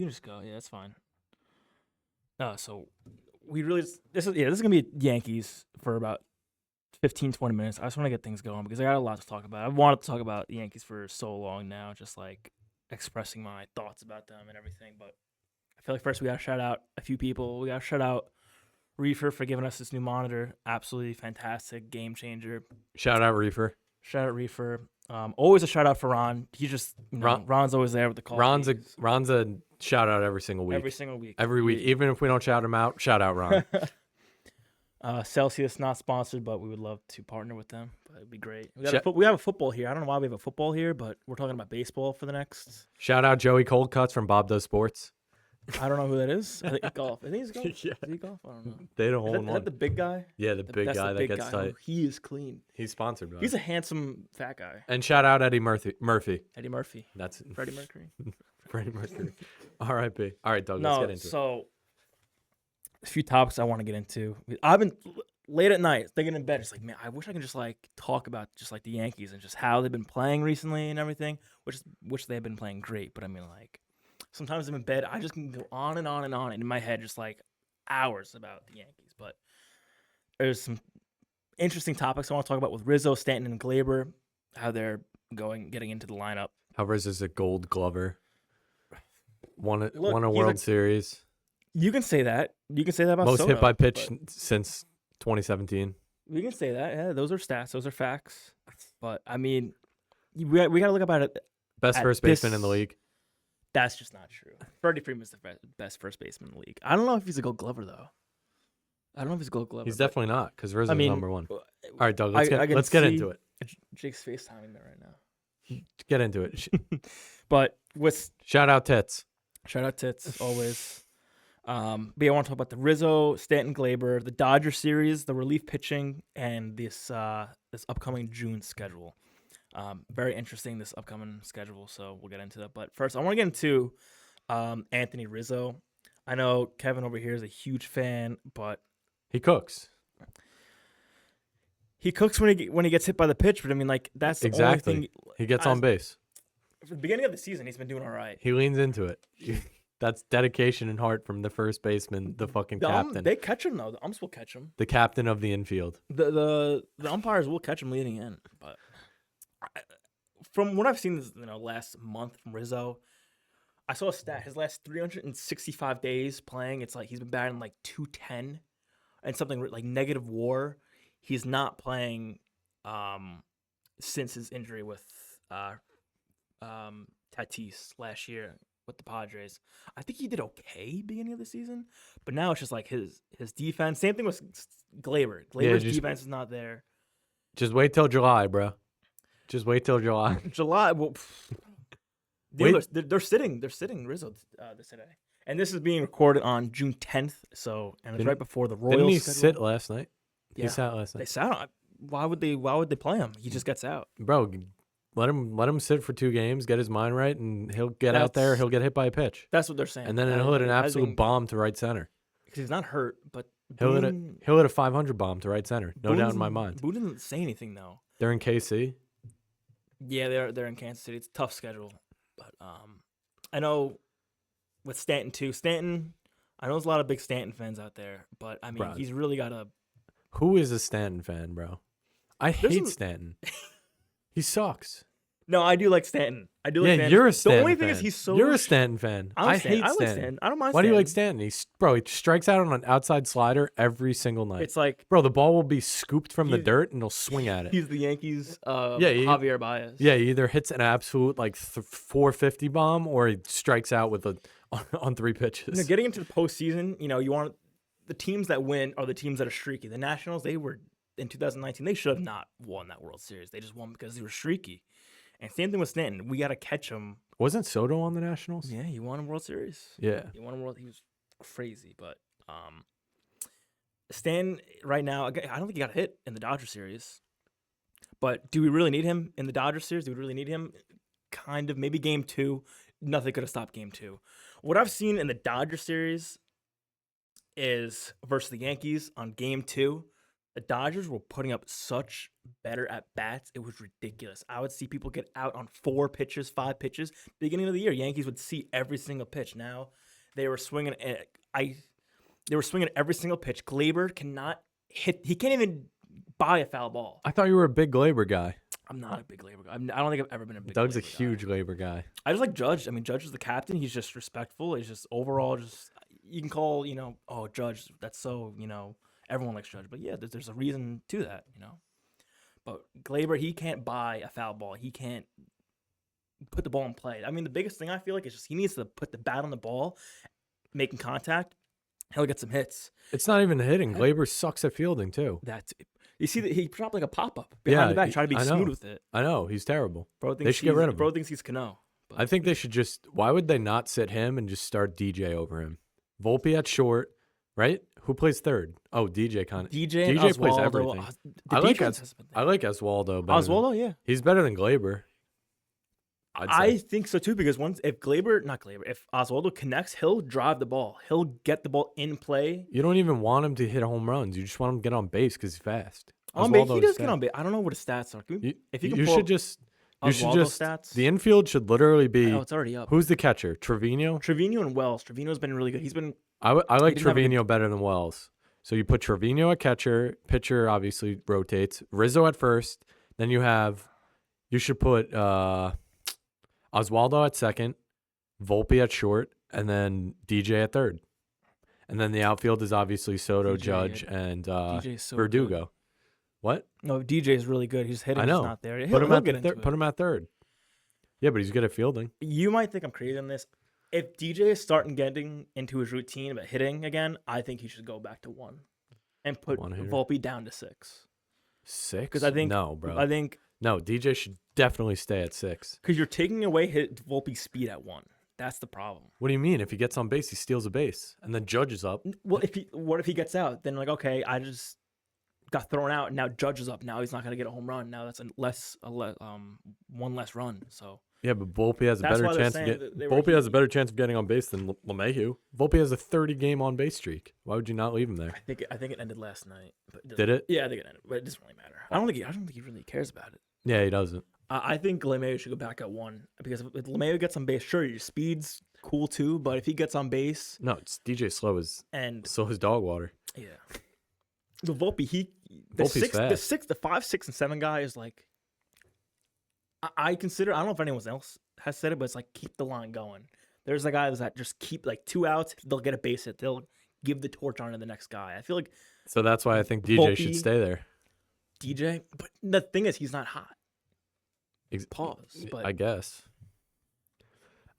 can just go. Yeah, that's fine. So we really this is gonna be Yankees for about 15, 20 minutes. I just want to get things going because I got a lot to talk about. I've wanted to talk about the Yankees for so long now, just like expressing my thoughts about them and everything. But I feel like first we gotta shout out a few people. We gotta shout out Reefer for giving us this new monitor. Absolutely fantastic, game changer. Shout out Reefer. Shout out Reefer. Always a shout out for Ron. He just Ron's always there with the call. Ron's a shout out every single week. Every week. Even if we don't shout him out, shout out Ron. Celsius not sponsored, but we would love to partner with them. But it'd be great. We have a football here. I don't know why we have a football here, but we're talking about baseball for the next. Shout out Joey Coldcuts from Bob Does Sports. I don't know who that is. I think golf. I think he's golf. Yeah. Is he golf? I don't know. They don't hold one. Is that the big guy? Yeah, the big guy that gets tight. He is clean. He's sponsored by. He's a handsome fat guy. And shout out Eddie Murphy. Eddie Murphy. That's Freddie Mercury. Freddie Mercury. R.I.P. All right, Doug. Let's get into it. So a few topics I want to get into. I've been late at night thinking in bed. It's like, man, I wish I could just like talk about just like the Yankees and just how they've been playing recently and everything. Which they've been playing great, but I mean like. Sometimes I'm in bed, I just can go on and on and on in my head, just like hours about the Yankees. But there's some interesting topics I want to talk about with Rizzo, Stanton, and Glaber, how they're getting into the lineup. How Rizzo's a Gold Glover, won a World Series. You can say that. You can say that about most Soto, hit by pitch since 2017. We can say that. Yeah, those are stats. Those are facts. But I mean, we got to look about it. Best first baseman in the league. That's just not true. Freddie Freeman's the best first baseman in the league. I don't know if he's a Gold Glover, though. I don't know if he's a Gold Glover. He's definitely not, because Rizzo's number one. All right, Doug, let's get into it. Jake's FaceTiming me right now. Get into it. But with... Shout out Tits. Shout out Tits, always. But yeah, I want to talk about the Rizzo, Stanton, Glaber, the Dodger series, the relief pitching, and this upcoming June schedule. Very interesting, this upcoming schedule, so we'll get into that. But first, I want to get into Anthony Rizzo. I know Kevin over here is a huge fan, but he cooks. He cooks when he gets hit by the pitch, but I mean, like, that's the only thing. He gets on base. For the beginning of the season, he's been doing all right. He leans into it. That's dedication and heart from the first baseman, the fucking captain. They catch him, though. The umps will catch him. The captain of the infield. The umpires will catch him leading in, but... From what I've seen this last month from Rizzo, I saw a stat. His last 365 days playing, it's like he's been batting like 210 and something like negative WAR. He's not playing since his injury with Tatis last year with the Padres. I think he did okay beginning of the season, but now it's just like his defense. Same thing with Glaber. Glaber's defense is not there. Just wait till July, bro. Just wait till July. Well, they're sitting Rizzo today, and this is being recorded on June 10th. So, and it's right before the Royals. Didn't he sit last night? Yeah. He sat last night. They sat on. Why would they play him? He just gets out, bro. Let him sit for 2 games, get his mind right, and he'll get out there. He'll get hit by a pitch. That's what they're saying. And then he'll hit an absolute bomb to right center. Because he's not hurt, but he'll hit a 500 bomb to right center. No doubt in my mind. Boone didn't say anything though. They're in KC. Yeah, they're in Kansas City. It's a tough schedule, but I know with Stanton too. Stanton, I know there's a lot of big Stanton fans out there, but I mean he's really got a. Who is a Stanton fan, bro? I hate Stanton. He sucks. No, I do like Stanton. I do like Stanton. You're a Stanton fan. The only thing is he's so... You're a Stanton fan. I hate Stanton. I don't mind Stanton. Why do you like Stanton? He strikes out on an outside slider every single night. It's like... Bro, the ball will be scooped from the dirt and he'll swing at it. He's the Yankees Javier Baez. Yeah, he either hits an absolute like 450 bomb or he strikes out with on 3 pitches. Getting into the postseason, you want... The teams that win are the teams that are streaky. The Nationals, they were... In 2019, they should have not won that World Series. They just won because they were streaky. And same thing with Stanton. We got to catch him. Wasn't Soto on the Nationals? Yeah, he won a World Series. Yeah. He was crazy. But Stanton, right now, I don't think he got hit in the Dodger series. But do we really need him in the Dodger series? Do we really need him? Kind of. Maybe Game 2. Nothing could have stopped Game 2. What I've seen in the Dodger series is versus the Yankees on Game 2. The Dodgers were putting up such better at bats. It was ridiculous. I would see people get out on 4 pitches, 5 pitches. Beginning of the year, Yankees would see every single pitch. Now they were swinging. They were swinging every single pitch. Glaber cannot hit. He can't even buy a foul ball. I thought you were a big Glaber guy. I'm not a big Glaber guy. I don't think I've ever been a big. Doug's Glaber a huge guy. Glaber guy. I just like Judge. I mean, Judge is the captain. He's just respectful. He's just overall just. You can call Judge. That's so everyone likes Judge, but yeah, there's a reason to that, But Glaber, he can't buy a foul ball. He can't put the ball in play. I mean, the biggest thing I feel like is just he needs to put the bat on the ball, making contact. He'll get some hits. It's not even hitting. Glaber sucks at fielding too. You see that he dropped like a pop up behind the back, trying to be smooth with it. I know he's terrible. They should get rid of him. Bro thinks he's Cano. I think they should just. Why would they not sit him and just start DJ over him? Volpe at short, right? Who plays third? Oh, DJ kind of. DJ plays Oswaldo. everything. I like Oswaldo. Oswaldo, yeah. He's better than Glaber. I think so too, because if Oswaldo connects, he'll drive the ball. He'll get the ball in play. You don't even want him to hit home runs. You just want him to get on base because he's fast. On base, he does get on base. I don't know what his stats are. You should just stats. The infield should literally be. Oh, it's already up. Who's the catcher? Trevino and Wells. Trevino's been really good. He's been. I like Trevino better than Wells. So you put Trevino at catcher. Pitcher obviously rotates. Rizzo at first. Then you should put Oswaldo at second, Volpe at short, and then DJ at third. And then the outfield is obviously Soto, Judge, and Verdugo. Good. What? No, DJ is really good. He's hitting. I know. He's not there. Put him at third. Yeah, but he's good at fielding. You might think I'm crazy on this. If DJ is starting getting into his routine of hitting again, I think he should go back to 1 and put Volpe down to 6. 6? Because I think no, bro. No, DJ should definitely stay at 6. Because you're taking away Volpe's speed at 1. That's the problem. What do you mean? If he gets on base, he steals a base, and then Judge is up. Well, what if he gets out? Then okay, I just got thrown out, and now Judge is up. Now he's not going to get a home run. Now that's one less run. So yeah, but Volpe has a better chance a better chance of getting on base than LeMahieu. Volpe has a 30-game on base streak. Why would you not leave him there? I think it ended last night. Did it? Yeah, I think it ended, but it doesn't really matter. I don't think he really cares about it. Yeah, he doesn't. I think LeMahieu should go back at 1 because if LeMahieu gets on base, sure, your speed's cool too, but if he gets on base, no, it's DJ slow as dog water. Yeah, the Volpe, the 5, 6, and 7 guy is like. I consider. I don't know if anyone else has said it, but it's like keep the line going. There's the guys that just keep 2 outs. They'll get a base hit. They'll give the torch on to the next guy. I feel like. So that's why I think DJ should stay there. DJ, but the thing is, he's not hot. Pause. But I guess.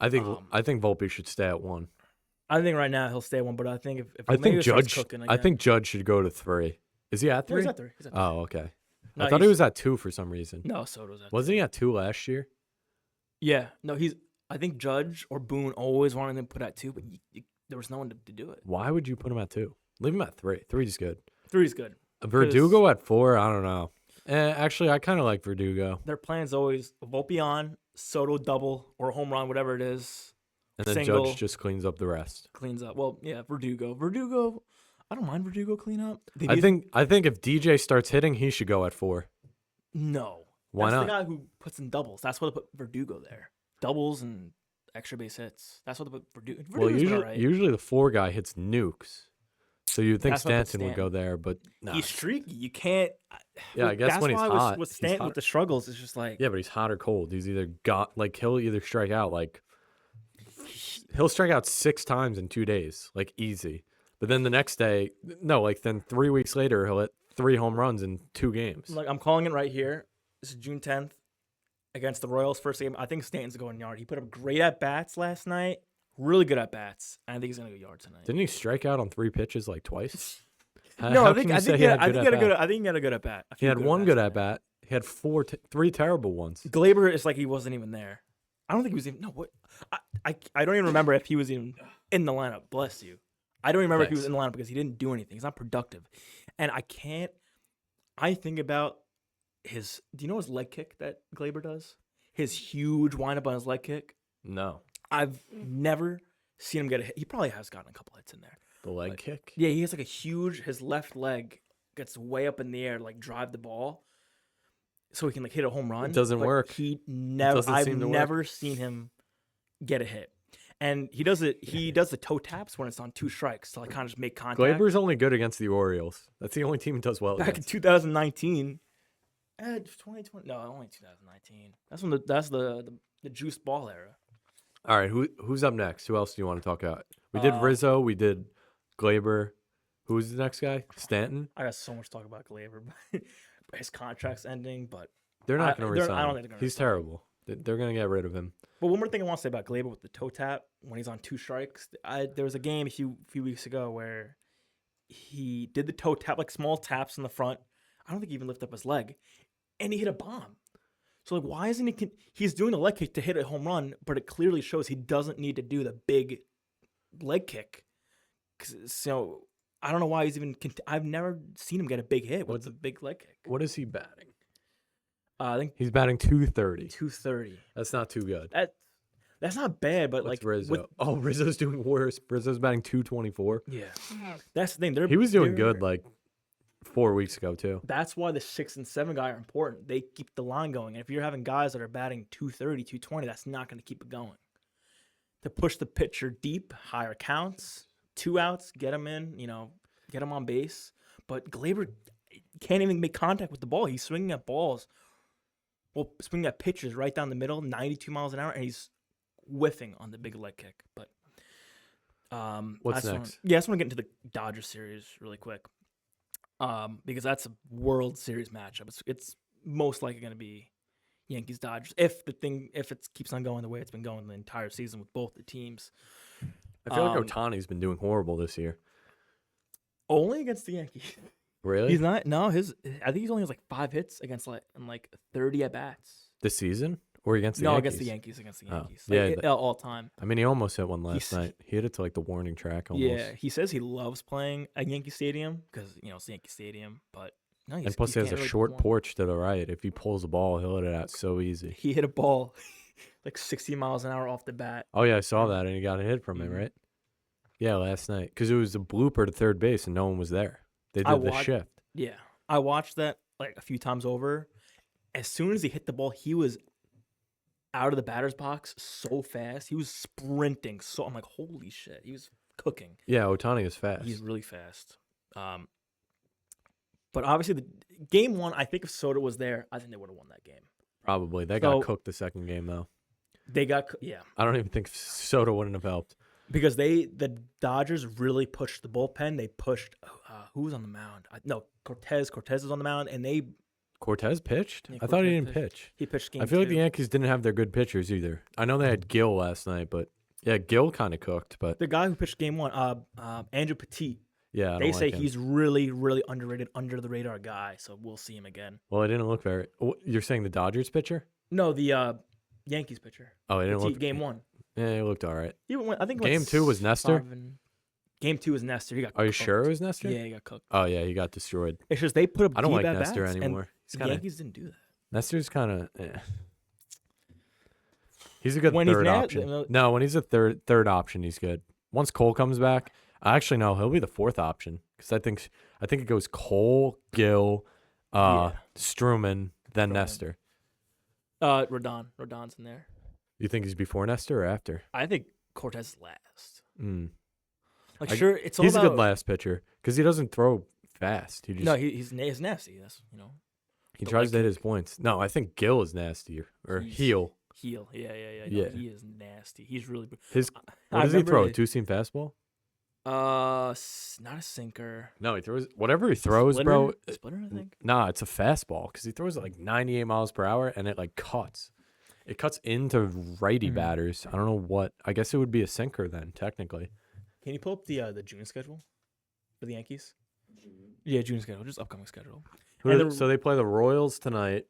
I think Volpe should stay at 1. I think right now he'll stay at 1, but I think if Judge cooking again, I think Judge should go to 3. Is he at 3? He's at 3. Oh, okay. No, I thought he was at 2 for some reason. No, Soto's at 2. Wasn't he at 2 last year? Yeah. No, I think Judge or Boone always wanted him put at 2, but there was no one to do it. Why would you put him at 2? Leave him at 3. 3 is good. 3 is good. Verdugo at 4, I don't know. Actually, I kind of like Verdugo. Their plan's always Volpe on, Soto double or home run, whatever it is. And then single, Judge just cleans up the rest. Cleans up. Well, yeah, Verdugo. I don't mind Verdugo clean up. I think if DJ starts hitting, he should go at 4. No. Why not? That's the guy who puts in doubles. That's why they put Verdugo there. Doubles and extra base hits. That's what they put Verdugo. Well, usually the 4 guy hits nukes. So you'd think Stanton would go there, but no. He's streaky. You can't. Yeah, I guess when he's hot. With Stanton with the struggles, it's just like. Yeah, but he's hot or cold. He's either he'll either strike out he'll strike out 6 times in 2 days, easy. But then the next day, then 3 weeks later, he'll hit 3 home runs in 2 games. I'm calling it right here. This is June 10th against the Royals, first game. I think Stanton's going yard. He put up great at bats last night. Really good at bats. I think he's gonna go yard tonight. Didn't he strike out on 3 pitches twice? No, I think he had a good at bat. He had 1 good at bat. He had 3 terrible ones. Glaber is he wasn't even there. I don't think he was even. No, what? I don't even remember if he was even in the lineup. Bless you. I don't remember if he was in the lineup because he didn't do anything. He's not productive, and I can't. I think about his. Do you know his leg kick that Glaber does? His huge windup on his leg kick. No. I've never seen him get a hit. He probably has gotten a couple hits in there. The leg kick? Yeah, he has his left leg gets way up in the air, like drive the ball, so he can like hit a home run. It doesn't but work. He never. doesn't I've seem to work. never seen him get a hit, and he does it. He does the toe taps when it's on 2 strikes to like kind of just make contact. Glaber's only good against the Orioles. That's the only team he does well Back in against. 2019. 2020. No, only 2019. That's the juice ball era. All right, who's up next? Who else do you want to talk about? We did Rizzo. We did Glaber. Who's the next guy? Stanton. I got so much to talk about Glaber. His contract's ending, but They're not going to resign I don't him. think they're going to. He's terrible. They're going to get rid of him. But one more thing I want to say about Glaber with the toe tap when he's on 2 strikes. There was a game a few weeks ago where he did the toe tap, like small taps in the front. I don't think he even lifted up his leg, and he hit a bomb. So like, why isn't he? He's doing the leg kick to hit a home run, but it clearly shows he doesn't need to do the big leg kick. So I don't know why he's even. I've never seen him get a big hit with a big leg kick. What is he batting? I think He's batting 230. 230. That's not too good. That's not bad, but What's like Rizzo? Rizzo's doing worse. Rizzo's batting 224. Yeah, that's the thing. He was doing good like 4 weeks ago too. That's why the 6 and 7 guy are important. They keep the line going. And if you're having guys that are batting 230, 220, that's not going to keep it going. To push the pitcher deep, higher counts, 2 outs, get him in, get him on base. But Glaber can't even make contact with the ball. He's swinging at balls. Well, swinging at pitches right down the middle, 92 miles an hour, and he's whiffing on the big leg kick. But what's next? I just want to get into the Dodgers series really quick. Because that's a World Series matchup. It's most likely going to be Yankees Dodgers if it keeps on going the way it's been going the entire season with both the teams. I feel like Ohtani's been doing horrible this year. Only against the Yankees. Really? He's not. No, I think he's only has like 5 hits against 30 at bats This season or against the No, Yankees? against the Yankees. Yeah, all time. I mean, he almost hit one last night. He hit it to like the warning track almost. Yeah, he says he loves playing at Yankee Stadium because it's Yankee Stadium, but no, and plus he has a short porch to the right. If he pulls the ball, he'll hit it out so easy. He hit a ball like 60 miles an hour off the bat. Oh yeah, I saw that, and he got a hit from it, right? Yeah, last night because it was a blooper to third base and no one was there. They did the shift. Yeah, I watched that like a few times over. As soon as he hit the ball, he was out of the batter's box so fast. He was sprinting. So I'm like, holy shit, he was cooking. Yeah, Ohtani is fast. He's really fast. But obviously, the game 1, I think if Soto was there, I think they would have won that game. Probably. They got cooked the second game though. They got I don't even think Soto wouldn't have helped. Because the Dodgers really pushed the bullpen. They pushed who was on the mound? Cortez. Cortez was on the mound, and they. Cortez pitched? Yeah, I thought he didn't pitch. He pitched game I feel like 2. the Yankees didn't have their good pitchers either. I know they had Gill last night, but yeah, Gill kind of cooked. But the guy who pitched game 1, Andrew Petit. Yeah, they say he's really, really underrated, under the radar guy. So we'll see him again. Well, it didn't look very. You're saying the Dodgers pitcher? No, the Yankees pitcher. Oh, it didn't look game 1. Yeah, it looked all right. I think game 2 was Nestor. Game 2 was Nestor. He got. Are you cooked. sure it was Nestor? Yeah, he got cooked. Oh yeah, he got destroyed. It's just they put up. I don't like at Nestor bats, anymore. The Yankees didn't do that. Nestor's kind of. He's a good third option. No, when he's a third option, he's good. Once Cole comes back, actually no, he'll be the 4th option because I think it goes Cole, Gill, Struman, then Nestor. Rodon's in there. You think he's before Nestor or after? I think Cortez is last. It's all he's a good last pitcher because he doesn't throw fast. He just he's nasty. That's he tries to hit his points. No, I think Gill is nastier or Heel. Yeah. No, he is nasty. He's really. What does he throw? A 2-seam fastball? Not a sinker. No, he throws whatever he throws, bro. Splitter, I think. Nah, it's a fastball because he throws it like 98 miles per hour and it like cuts. It cuts into righty batters. I don't know what. I guess it would be a sinker then, technically. Can you pull up the June schedule for the Yankees? Yeah, June schedule, just upcoming schedule. So they play the Royals tonight.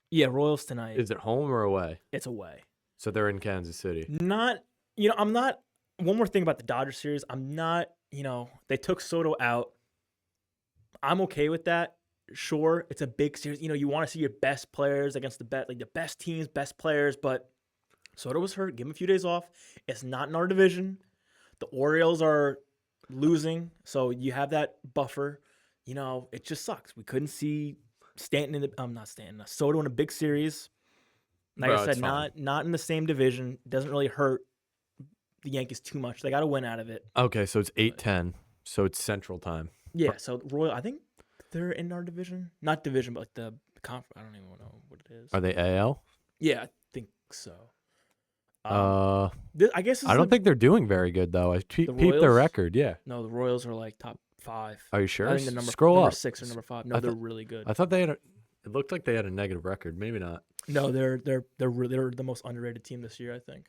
Yeah, Royals tonight. Is it home or away? It's away. So they're in Kansas City. I'm not. One more thing about the Dodgers series. I'm not. They took Soto out. I'm okay with that. Sure, it's a big series. You want to see your best players against the best teams, best players. But Soto was hurt. Give him a few days off. It's not in our division. The Orioles are losing, so you have that buffer. it just sucks. We couldn't see Stanton not Stanton, Soto in a big series. Like Bro, I it's said, fine. not in the same division. Doesn't really hurt the Yankees too much. They got to win out of it. Okay, so it's 8:10. So it's Central Time. Yeah. So Royal, I think they're in our division, not division, but like the conference. I don't even know what it is. Are they AL? Yeah, I think so. I I guess don't think they're doing very good though. I peeped their Royals? record. Yeah. No, the Royals are like top 5. Are you sure? I think the Scroll number up. 6 or number 5. No, I they're thought- really good. I thought they had. It looked like they had a negative record. Maybe not. No, they're the most underrated team this year. I think.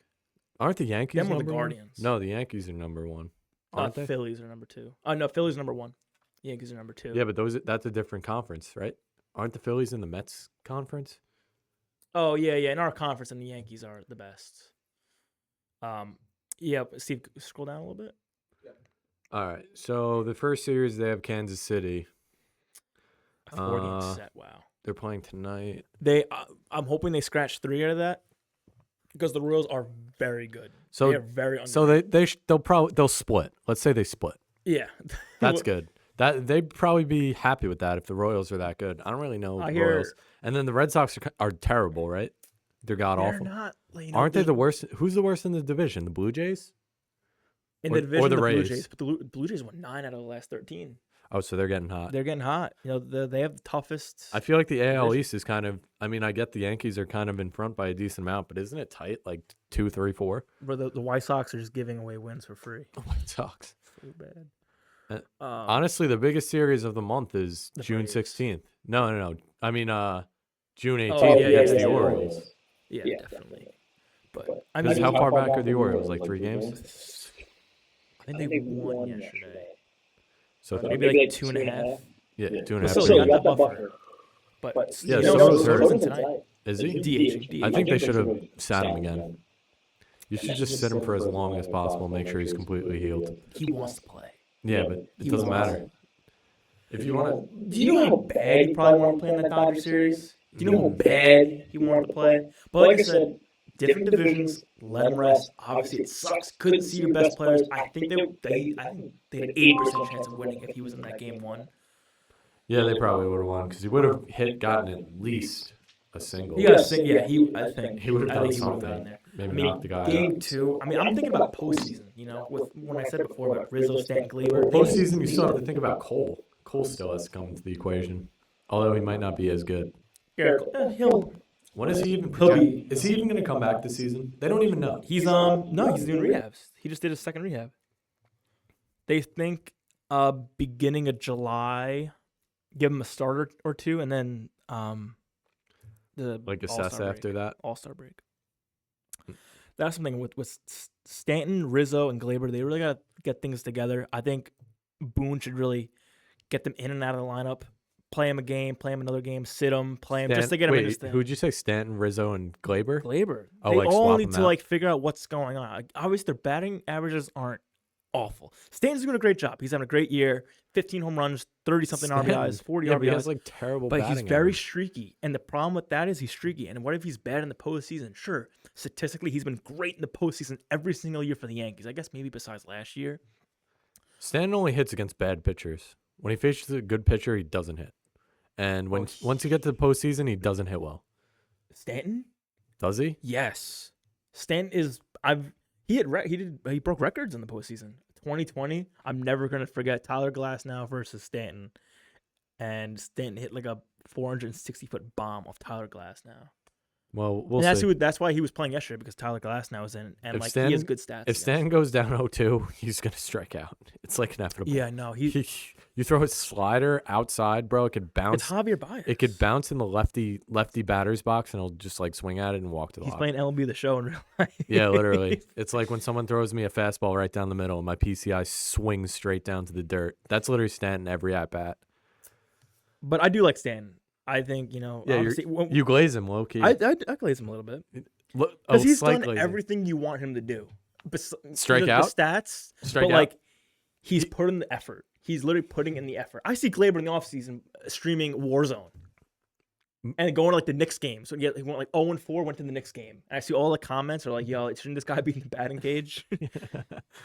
Aren't the Yankees Them or the number one? Guardians. No, the Yankees are number one. Aren't they? Phillies are number 2. Oh no, Phillies are number 1. Yankees are number 2. Yeah, but that's a different conference, right? Aren't the Phillies in the Mets conference? Oh yeah. In our conference, and the Yankees are the best. Yeah. Steve, scroll down a little bit. All right. So the first series they have Kansas City. A 4-game set. Wow. They're playing tonight. I'm hoping they scratch 3 out of that because the Royals are very good. So they are very underrated. So they'll split. Let's say they split. Yeah. That's good. They'd probably be happy with that if the Royals are that good. I don't really know the Royals. And then the Red Sox are terrible, right? They're god awful. They're not. Aren't they the worst? Who's the worst in the division? The Blue Jays? In the division, or the Blue Rays? Jays. But the Blue Jays won 9 out of the last 13. Oh, so they're getting hot. They're getting hot. They have the toughest. I feel like the AL East is kind of. I mean, I get the Yankees are kind of in front by a decent amount, but isn't it tight? Like 2, 3, 4. Where the White Sox are just giving away wins for free. The White Sox. So bad. Honestly, the biggest series of the month is The June Braves. 16th. No. I mean, June 18th Oh, yeah, against yeah, the yeah. Orioles. Yeah, definitely. But I Because mean, how far back are the Orioles? Like 3 games? I think they won yesterday. So Maybe like 2.5. yeah, 2.5. But still, games. you got the buffer. But Yeah, Soto's Soto's hurt tonight. Is he? DH. I think they should have sat him again. You should just sit him for as long as possible, make sure he's completely healed. He wants to play. Yeah, but it doesn't matter. If you want to, Do you know how bad he probably wanted to play in the Dodgers series? Do you know how bad he wanted to play? But like I said, different divisions, let him rest. Obviously, it sucks. Couldn't see your best players. I think they had an 80% chance of winning if he was in that game 1. yeah, they probably would have won because he would have gotten at least a single. I think He would have I done think he would have something. gotten there. Maybe knock the guy Game out. 2. I mean, I'm thinking about postseason. With when I said before about Rizzo, Stanton, Glaber. Postseason, you still have to think about Cole. Cole still has to come into the equation, although he might not be as good. He'll. When is he even? He'll be- Is he even going to come back this season? They don't even know. He's he's doing rehabs. He just did his second rehab. They think beginning of July, give him a starter or 2, and then the Like assess All-Star after that. All-Star break. That's something with Stanton, Rizzo, and Glaber. They really got to get things together. I think Boone should really get them in and out of the lineup. Play him a game, play him another game, sit him, play him just to get him in his thing. Who'd you say? Stanton, Rizzo, and Glaber? Glaber. Oh, They like all swap need them to out. figure out what's going on. Obviously, their batting averages aren't awful. Stanton's doing a great job. He's having a great year. 15 home runs, 30-something RBIs, 40 yeah, RBIs. but he has like terrible But batting he's very average. streaky. And the problem with that is he's streaky. And what if he's bad in the postseason? Sure, statistically, he's been great in the postseason every single year for the Yankees. I guess maybe besides last year. Stanton only hits against bad pitchers. When he faces a good pitcher, he doesn't hit. And once you get to the postseason, he doesn't hit well. Stanton? Does he? Yes. Stanton is he broke records in the postseason. 2020, I'm never going to forget Tyler Glasnow versus Stanton. And Stanton hit like a 460-foot bomb off Tyler Glasnow. Well, we'll And see. that's why he was playing yesterday, because Tyler Glasnow was in, and If he has good stats. If Stanton goes down 0-2, he's going to strike out. It's like inevitable. Yeah, no, You throw a slider outside, bro, it could bounce. it's Javier Baez. It could bounce in the lefty batter's box, and he'll just like swing at it and walk to the He's lock. playing LB the show in real life. Yeah, literally. It's like when someone throws me a fastball right down the middle and my PCI swings straight down to the dirt. That's literally Stanton every at bat. But I do like Stanton. I think, Yeah, obviously, you glaze him, low key. I glaze him a little bit. Because he's done everything you want him to do. Strike the out? stats, Strike but out? like he's put in the effort. He's literally putting in the effort. I see Glaber in the offseason streaming Warzone. and going to like the Knicks game. So he went like 0-4, went to the Knicks game. And I see all the comments are like, "Yo, shouldn't this guy be in the batting cage?"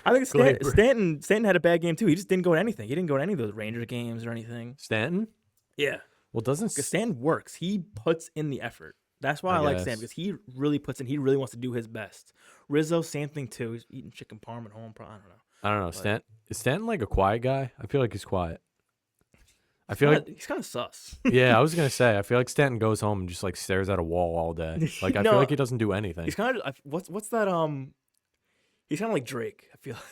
I think Stanton had a bad game too. He just didn't go to anything. He didn't go to any of those Ranger games or anything. Stanton? Yeah. Well, doesn't Because Stanton works. He puts in the effort. That's why I like Stanton, because he really puts in. He really wants to do his best. Rizzo, same thing too. He's eating chicken parm at home. I don't know. I don't know. Is Stanton like a quiet guy? I feel like he's quiet. I feel like he's kind of sus. yeah, I was gonna say I feel like Stanton goes home and just like stares at a wall all day. Like I feel like he doesn't do anything. He's kind of what's that? He's kind of like Drake. I feel like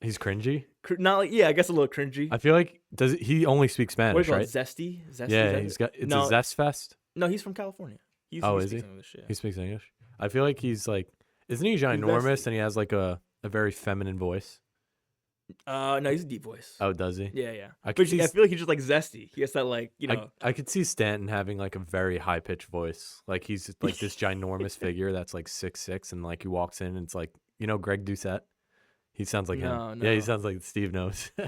he's cringy. Not like I guess a little cringy. I feel like he only speaks Spanish, right? Zesty. Yeah, he's got a Zest Fest. No, he's from California. He is he? English, yeah. He speaks English. I feel like he's like, isn't he ginormous and he has like a very feminine voice? No, he's a deep voice. Oh, does he? Yeah. I feel like he's just like zesty. He has that like I could see Stanton having like a very high pitched voice. Like he's like this ginormous figure that's like 6'6", and like he walks in and it's like Greg Doucette. He sounds like him. No. Yeah, he sounds like Steve knows. A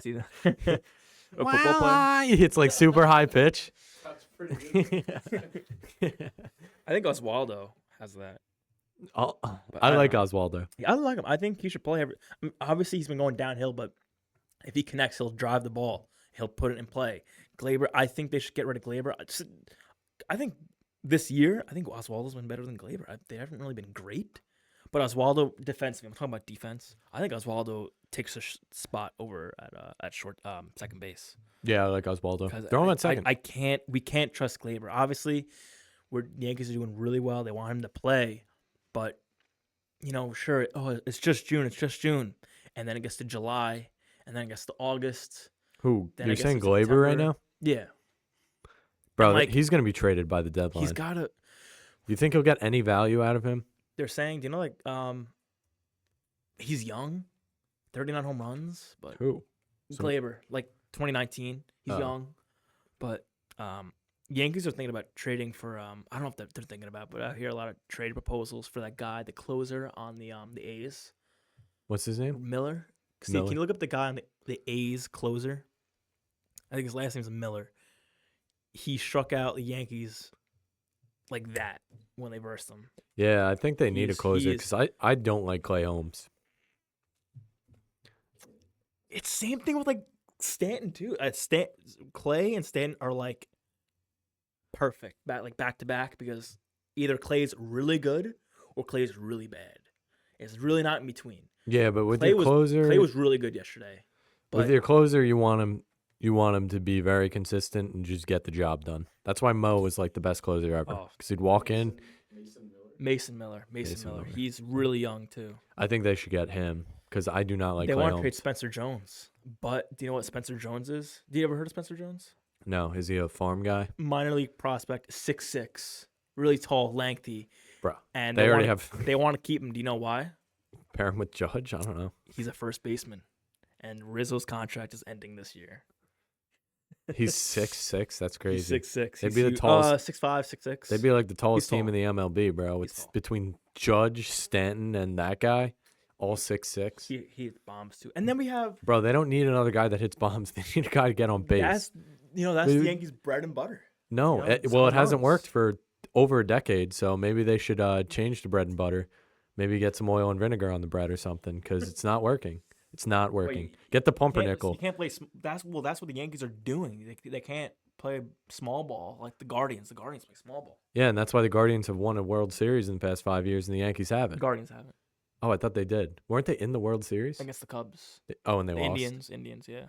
football player. It's like super high pitch. That's pretty good. I think Oswaldo has that. I like Oswaldo. Yeah, I like him. I think he should play obviously, he's been going downhill, but if he connects, he'll drive the ball. He'll put it in play. Glaber, I think they should get rid of Glaber. I think this year, Oswaldo's been better than Glaber. They haven't really been great, but Oswaldo defensively. I'm talking about defense. I think Oswaldo takes a spot over at short second base. Yeah, I like Oswaldo. Throw him at second. We can't trust Glaber. Obviously, the Yankees are doing really well. They want him to play. But, sure, it's just June. And then it gets to July, and then it gets to August. Who? You're saying Glaber right now? Yeah. Bro, he's going to be traded by the deadline. He's got to. You think he'll get any value out of him? They're saying, he's young, 39 home runs. But who? Glaber, like 2019. He's young. But Yankees are thinking about trading for I don't know if they're thinking about, but I hear a lot of trade proposals for that guy, the closer on the A's. What's his name? Miller. See, can you look up the guy on the A's closer? I think his last name's Miller. He struck out the Yankees like that when they versed them. Yeah, I think they need a closer because I don't like Clay Holmes. It's same thing with like Stanton too. Clay and Stanton are like perfect, back to back, because either Clay's really good or Clay's really bad. It's really not in between. Yeah, but with your closer, Clay was really good yesterday. But with your closer, you want him to be very consistent and just get the job done. That's why Mo was like the best closer ever, because he'd walk in. Mason Miller. He's really young too. I think they should get him because I do not like. They Clay want to Holmes. trade Spencer Jones, but do you know what Spencer Jones is? Do you ever heard of Spencer Jones? No, is he a farm guy? Minor league prospect, 6'6", really tall, lengthy. Bro, and they already have. They want to keep him. Do you know why? Pair him with Judge? I don't know. He's a first baseman, and Rizzo's contract is ending this year. He's 6'6". That's crazy. He's 6'6". They'd be the tallest. 6'5", 6'6". They'd be like the tallest team in the MLB, bro. It's between Judge, Stanton, and that guy, all 6'6". He hits bombs too, and then we have. Bro, they don't need another guy that hits bombs. They need a guy to get on base. That's the Yankees' bread and butter. No, it hasn't worked for over a decade, so maybe they should change to bread and butter. Maybe get some oil and vinegar on the bread or something, because it's not working. It's not working. Get the pumpernickel. You can't play. That's what the Yankees are doing. They can't play small ball like the Guardians. The Guardians play small ball. Yeah, and that's why the Guardians have won a World Series in the past 5 years, and the Yankees haven't. The Guardians haven't. Oh, I thought they did. Weren't they in the World Series? Against the Cubs. And they lost. Indians, yeah.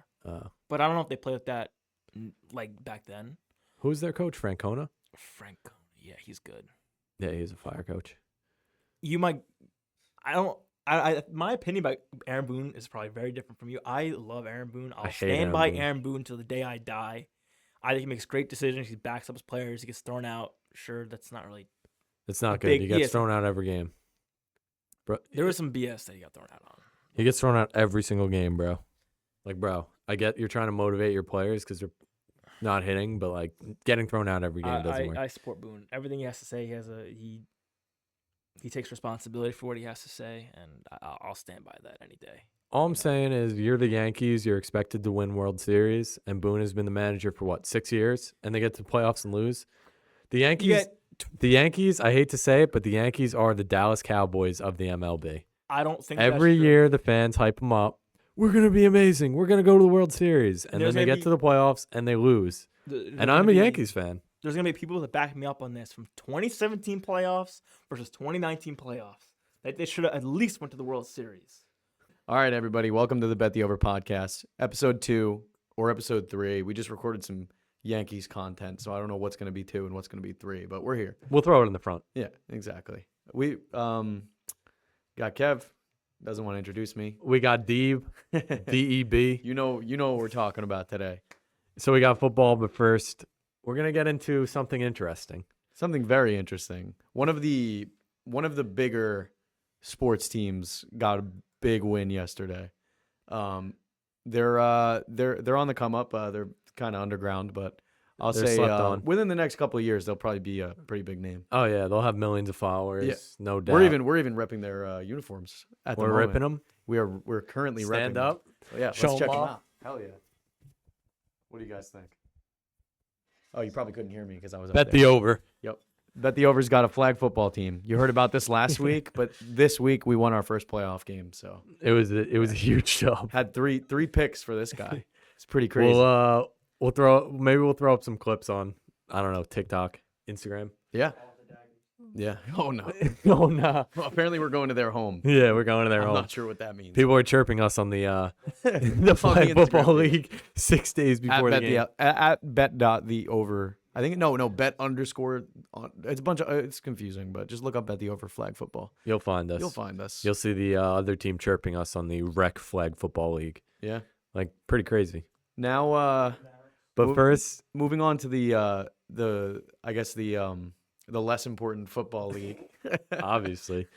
But I don't know if they play with that like back then. Who's their coach? Francona? Yeah, he's good. Yeah, he's a fire coach. My opinion about Aaron Boone is probably very different from you. I love Aaron Boone. I'll stand Aaron by Boone. Aaron Boone till the day I die. I think he makes great decisions. He backs up his players. He gets thrown out. Sure, that's not really. It's not good. He gets thrown out every game. Bro, there was some BS that he got thrown out on. He gets thrown out every single game, bro. Like, bro, I get you're trying to motivate your players because they're not hitting, but like getting thrown out every game doesn't work. I support Boone. Everything he has to say, he takes responsibility for what he has to say, and I'll stand by that any day. All I'm saying is you're the Yankees. You're expected to win World Series, and Boone has been the manager for, 6 years? And they get to the playoffs and lose? The Yankees, I hate to say it, but the Yankees are the Dallas Cowboys of the MLB. I don't think Every that's true. year the fans hype them up. We're going to be amazing. We're going to go to the World Series. And There's then they gonna get to the playoffs and they lose. There's And gonna I'm a be- Yankees fan. There's going to be people that back me up on this from 2017 playoffs versus 2019 playoffs. They should have at least went to the World Series. All right, everybody. Welcome to the Bet the Over podcast, episode 2 or episode 3. We just recorded some Yankees content, so I don't know what's going to be 2 and what's going to be 3, but we're here. We'll throw it in the front. Yeah, exactly. We got Kev. Doesn't want to introduce me. We got Deeb, D-E-B. You know what we're talking about today. So we got football, but first we're going to get into something interesting. Something very interesting. One of the bigger sports teams got a big win yesterday. They're on the come up. They're kind of underground, but I'll They're say slept on. within the next couple of years they'll probably be a pretty big name. Oh, yeah. They'll have millions of followers. Yeah. No doubt. We're even repping their uniforms at the We're moment. ripping them. We're currently repping Stand them. up. Oh, yeah, Show let's check 'em them off. out. Hell yeah. What do you guys think? Oh, you probably couldn't hear me because I was up Bet there. the over. Yep. Bet the Over's got a flag football team. You heard about this last week, but this week we won our first playoff game. So It was a huge job. had three picks for this guy. It's pretty crazy. We'll throw up some clips on, I don't know, TikTok, Instagram. Yeah. Oh no. Oh, no. Well, apparently we're going to their home. Yeah, we're going to their I'm home. not sure what that means. People are chirping us on the the Flag Football Instagram page. League 6 days before the game. at bet.the-over. I think no bet underscore. It's a bunch of it's confusing, but just look up Bet the Over flag football. You'll find us. You'll find us. You'll see the other team chirping us on the Rec Flag Football League. Yeah. Like, pretty crazy. Now, But Well, first, moving on to the less important football league. obviously,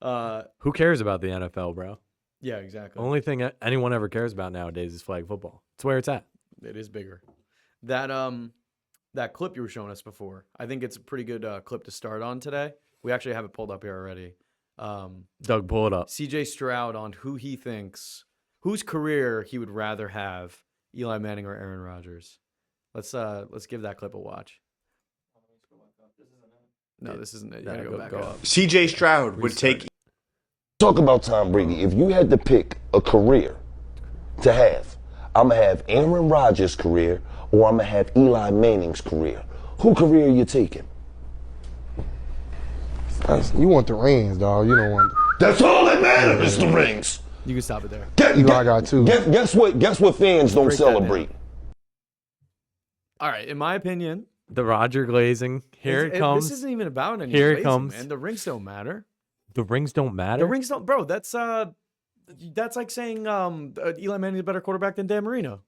Uh, who cares about the NFL, bro? yeah, exactly. Only thing anyone ever cares about nowadays is flag football. It's where it's at. It is bigger. That clip you were showing us before, I think it's a pretty good clip to start on today. We actually have it pulled up here already. Doug, pull it up. CJ Stroud on whose career he would rather have, Eli Manning or Aaron Rodgers. Let's give that clip a watch. No, this isn't it. You gotta go back up. CJ Stroud would take. Talk about Tom Brady. If you had to pick a career to have, I'm going to have Aaron Rodgers' career or I'm going to have Eli Manning's career. Who career are you taking? You want the rings, dog. You don't want That's all that matters is the rings. You can stop it there. Eli got two. Guess what fans don't Break that down. celebrate? All right, in my opinion, The Roger glazing. Here it comes. This isn't even about any Here it glazing, comes. man. The rings don't matter. The rings don't matter. The rings don't, bro. That's like saying Eli Manning is a better quarterback than Dan Marino.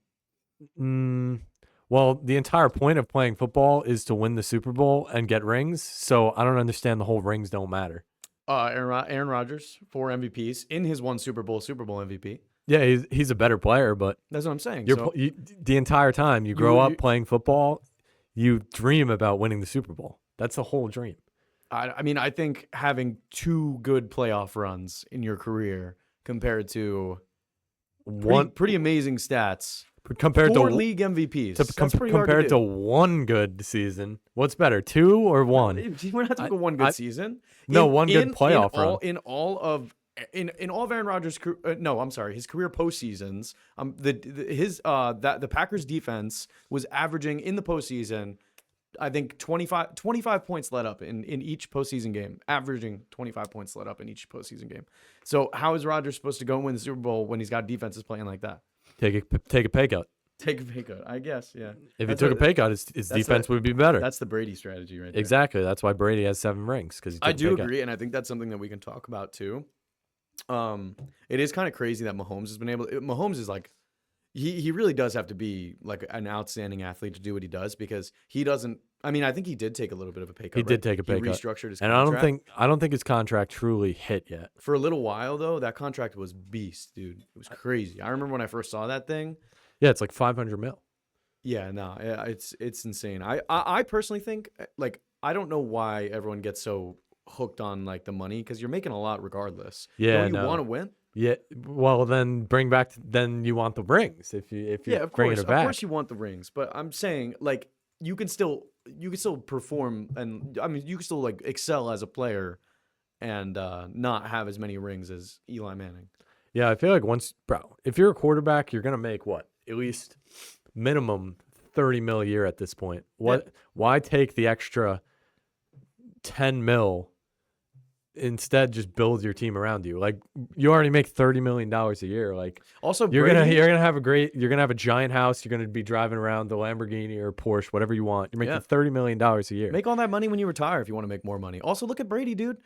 Well, the entire point of playing football is to win the Super Bowl and get rings. So I don't understand the whole rings don't matter. Aaron Rodgers, 4 MVPs in his one Super Bowl MVP. Yeah, he's a better player, but That's what I'm saying. you're So, the entire time you grow up you- playing football, you dream about winning the Super Bowl. That's the whole dream. I mean, I think having 2 good playoff runs in your career compared to pretty amazing stats. Compared 4 to league MVPs. to That's pretty hard compared to to do. one good season. What's better, 2 or 1? We're not talking one good season. No, one good playoff run. In all of Aaron Rodgers' his career postseasons, the Packers defense was averaging in the postseason, I think 25 points let up in each postseason game, averaging 25 points let up in each postseason game. So how is Rodgers supposed to go and win the Super Bowl when he's got defenses playing like that? Take a pay cut. Take a pay cut, I guess. Yeah. If That's he took what- a pay cut, his defense would be better. That's the Brady strategy, right there. Exactly. That's why Brady has 7 rings, because he took I a do pay cut. agree, and I think that's something that we can talk about too. It is kind of crazy that Mahomes has been able. Mahomes is like, he really does have to be like an outstanding athlete to do what he does, because he doesn't. I mean, I think he did take a little bit of a pay cut. He did right? take a pay cut. He restructured his And contract. I don't think his contract truly hit yet. For a little while though, that contract was beast, dude. It was crazy. I remember when I first saw that thing. Yeah, it's like 500 mil. Yeah, no, it's insane. I personally think, like, I don't know why everyone gets so hooked on like the money, because you're making a lot regardless. Yeah, don't you no. want to win? Yeah, well then then you want the rings if you Yeah, of bringing course. it back. Of course you want the rings, but I'm saying like you can still perform, and I mean you can still like excel as a player, and not have as many rings as Eli Manning. Yeah, I feel like if you're a quarterback, you're gonna make what at least minimum $30 million a year at this point. Why take the extra $10 million? Instead, just build your team around you. Like you already make $30 million a year. Like Also, you're gonna have a giant house. You're gonna be driving around the Lamborghini or Porsche, whatever you want. You're making $30 million a year. Make all that money when you retire if you want to make more money. Also, look at Brady, dude.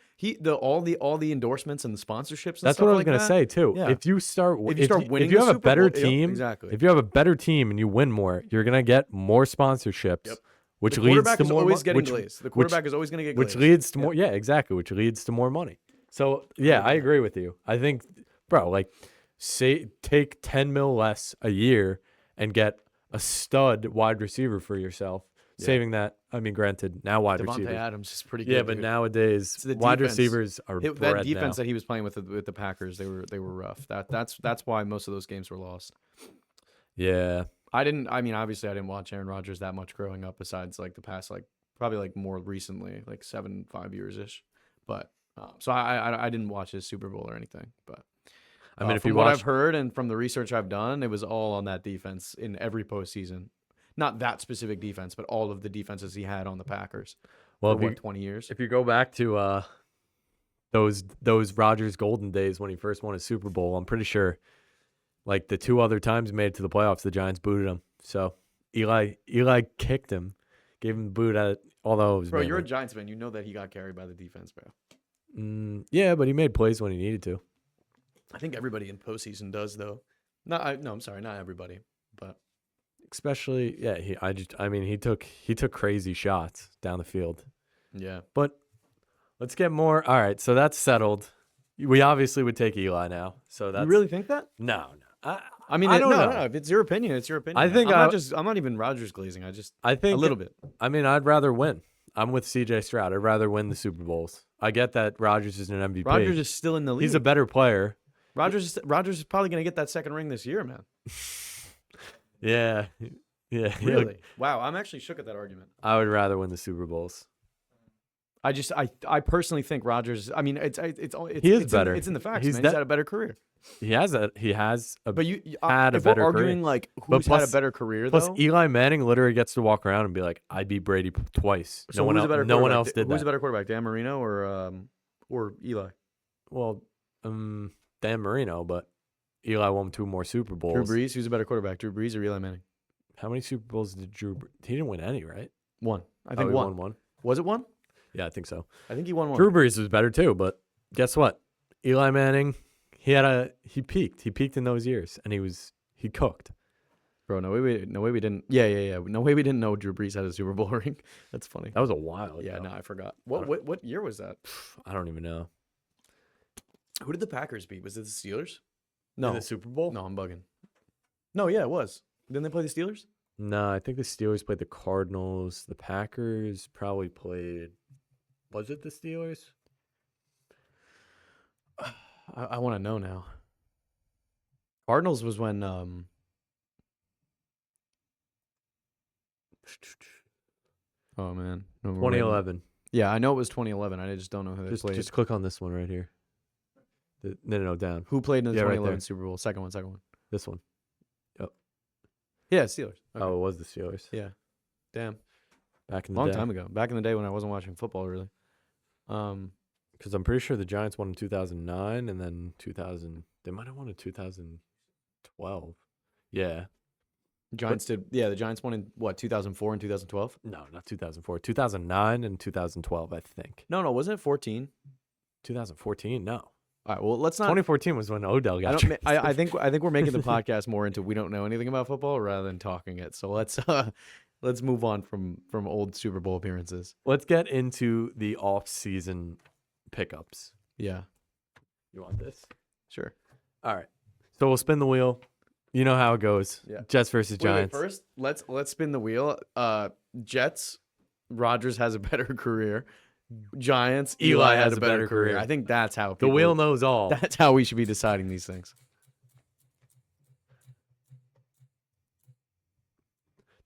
All the endorsements and the sponsorships. And That's stuff what I was like gonna that. say too. Yeah. If you start winning, if you have a Super better Bowl, yep, team, exactly. if you have a better team and you win more, you're gonna get more sponsorships. Yep. Which The leads quarterback to is more always getting which, glazed. The quarterback is always going to get glazed. which leads to more. Yeah, exactly. Which leads to more money. So yeah, I agree with you. I think, bro, like, take $10 million less a year and get a stud wide receiver for yourself. Yeah. Saving that, I mean, granted, now wide Devontae receivers. Adams is pretty good. Yeah, but dude. nowadays It's the wide defense. receivers are That bred defense now. that he was playing with the Packers, they were rough. That's why most of those games were lost. Yeah, I mean, obviously, I didn't watch Aaron Rodgers that much growing up. Besides, like the past, like probably like more recently, like 5 years ish. But so I didn't watch his Super Bowl or anything. But I mean, if from you what watch, I've heard and from the research I've done, it was all on that defense in every postseason. Not that specific defense, but all of the defenses he had on the Packers. well, For if you, 20 years? if you go back to those Rodgers golden days when he first won a Super Bowl, I'm pretty sure, like the 2 other times he made it to the playoffs, the Giants booted him. So Eli kicked him, gave him the boot although it was Bro, mainly- you're a Giants fan. You know that he got carried by the defense, bro. Yeah, but he made plays when he needed to. I think everybody in postseason does, though. I'm sorry, not everybody, but Especially, yeah, he took crazy shots down the field. yeah. But let's get more. All right, so that's settled. We obviously would take Eli now. So that's You really think that? no. I mean, I don't know. no. If it's your opinion, it's your opinion. I think I'm not even Rodgers glazing. I think a little bit. I mean, I'd rather win. I'm with CJ Stroud. I'd rather win the Super Bowls. I get that Rodgers is an MVP. Rodgers is still in the league. He's a better player. Rodgers is probably going to get that second ring this year, man. Yeah. Yeah. Really? Wow, I'm actually shook at that argument. I would rather win the Super Bowls. I personally think Rodgers. I mean, it's better. It's in the facts, He's man. He's had a better career. He has a But had a if we're better arguing career. like But who's had plus- a better career, Plus, though. Eli Manning literally gets to walk around and be like, "I beat Brady twice. So no one who's a better no one quarterback? else did Who's that." a better quarterback, Dan Marino or Eli? Well, Dan Marino, but Eli won 2 more Super Bowls. Drew Brees. Who's a better quarterback, Drew Brees or Eli Manning? How many Super Bowls did He didn't win any, right? One. I think he one. won one. Was it one? Yeah, I think so. I think he won one. Drew Brees was better too, but guess what? Eli Manning, he peaked. He peaked in those years, and he cooked. Bro, no way we didn't. Yeah. No way we didn't know Drew Brees had a Super Bowl ring. That's funny. That was a while ago. Yeah, no, I forgot. What year was that? I don't even know. Who did the Packers beat? Was it the Steelers? In No. the Super Bowl? No, I'm bugging. No, yeah, it was. Didn't they play the Steelers? No, I think the Steelers played the Cardinals. The Packers probably played. Was it the Steelers? I want to know now. Cardinals was when Oh man. No, we're waiting. 2011. Yeah, I know it was 2011. I just don't know who they played. Just click on this one right here. No, down. Who played in the Yeah, right 2011 there. Super Bowl? Second one. This one. Yeah, Steelers. Okay. Oh, it was the Steelers. Yeah. Damn. Back in the Long day. time ago. Back in the day when I wasn't watching football really. Because I'm pretty sure the Giants won in 2009 and then 2000. They might have won in 2012. Yeah. Giants did. Yeah, the Giants won in what, 2004 and 2012? No, not 2004. 2009 and 2012, I think. No, wasn't it 14? 2014, no. All right, well, let's not 2014 was when Odell got I don't. traded. I think we're making the podcast more into we don't know anything about football rather than talking it. So let's move on from old Super Bowl appearances. Let's get into the off-season pickups. Yeah, You want this? sure. All right. So we'll spin the wheel. You know how it goes. Yeah. Jets versus Giants. First, let's spin the wheel. Jets. Rodgers has a better career. Giants. Eli has a better career. I think that's how The wheel knows all. That's how we should be deciding these things.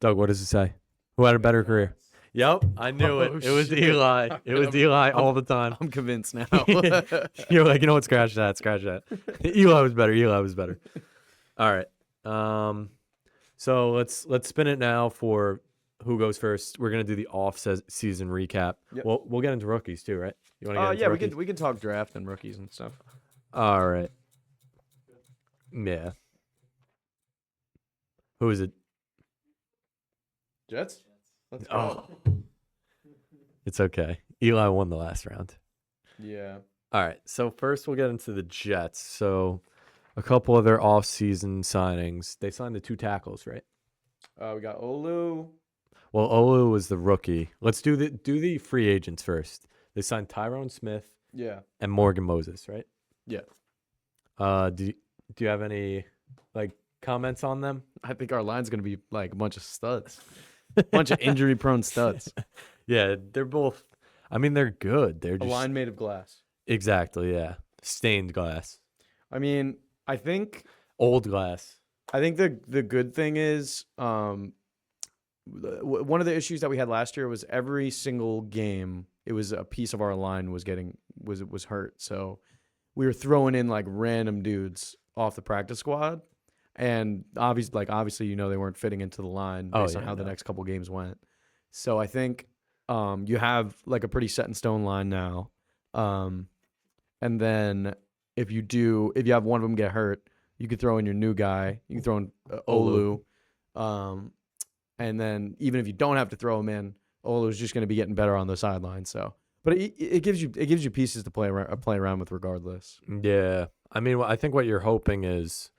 Doug, what does it say? Who had a better career? Yep, I knew it. It was shit. Eli. It was Eli all the time. I'm convinced now. You're like, you know what? Scratch that. Scratch that. Eli was better. Eli was better. All right. So let's spin it now for who goes first. We're gonna do the off-season recap. Yep. We'll get into rookies too, right? You want to get into Yeah, rookies? we can talk draft and rookies and stuff. All right. Yeah. Who is it? Jets. Let's Oh. It's okay. Eli won the last round. Yeah. All right. So first we'll get into the Jets. So a couple of their off-season signings. They signed the 2 tackles, right? We got Olu. Well, Olu was the rookie. Let's do the free agents first. They signed Tyrone Smith Yeah. and Morgan Moses, right? Yeah. Do you have any comments on them? I think our line's gonna be like a bunch of studs, bunch of injury-prone studs. Yeah, they're both. I mean, they're good. They're A just line made of glass. exactly, yeah, stained glass, I mean, I think old glass. the good thing is, one of the issues that we had last year was every single game, it was a piece of our line was hurt. So we were throwing in like random dudes off the practice squad, and obviously they weren't fitting into the line based on how the next couple games went. So I think you have like a pretty set in stone line now, and then if you have one of them get hurt, you could throw in your new guy. You can throw in Olu. And then even if you don't have to throw him in, Olu's just going to be getting better on the sideline. So, but it gives you pieces to play around with regardless. Yeah, I mean, I think what you're hoping is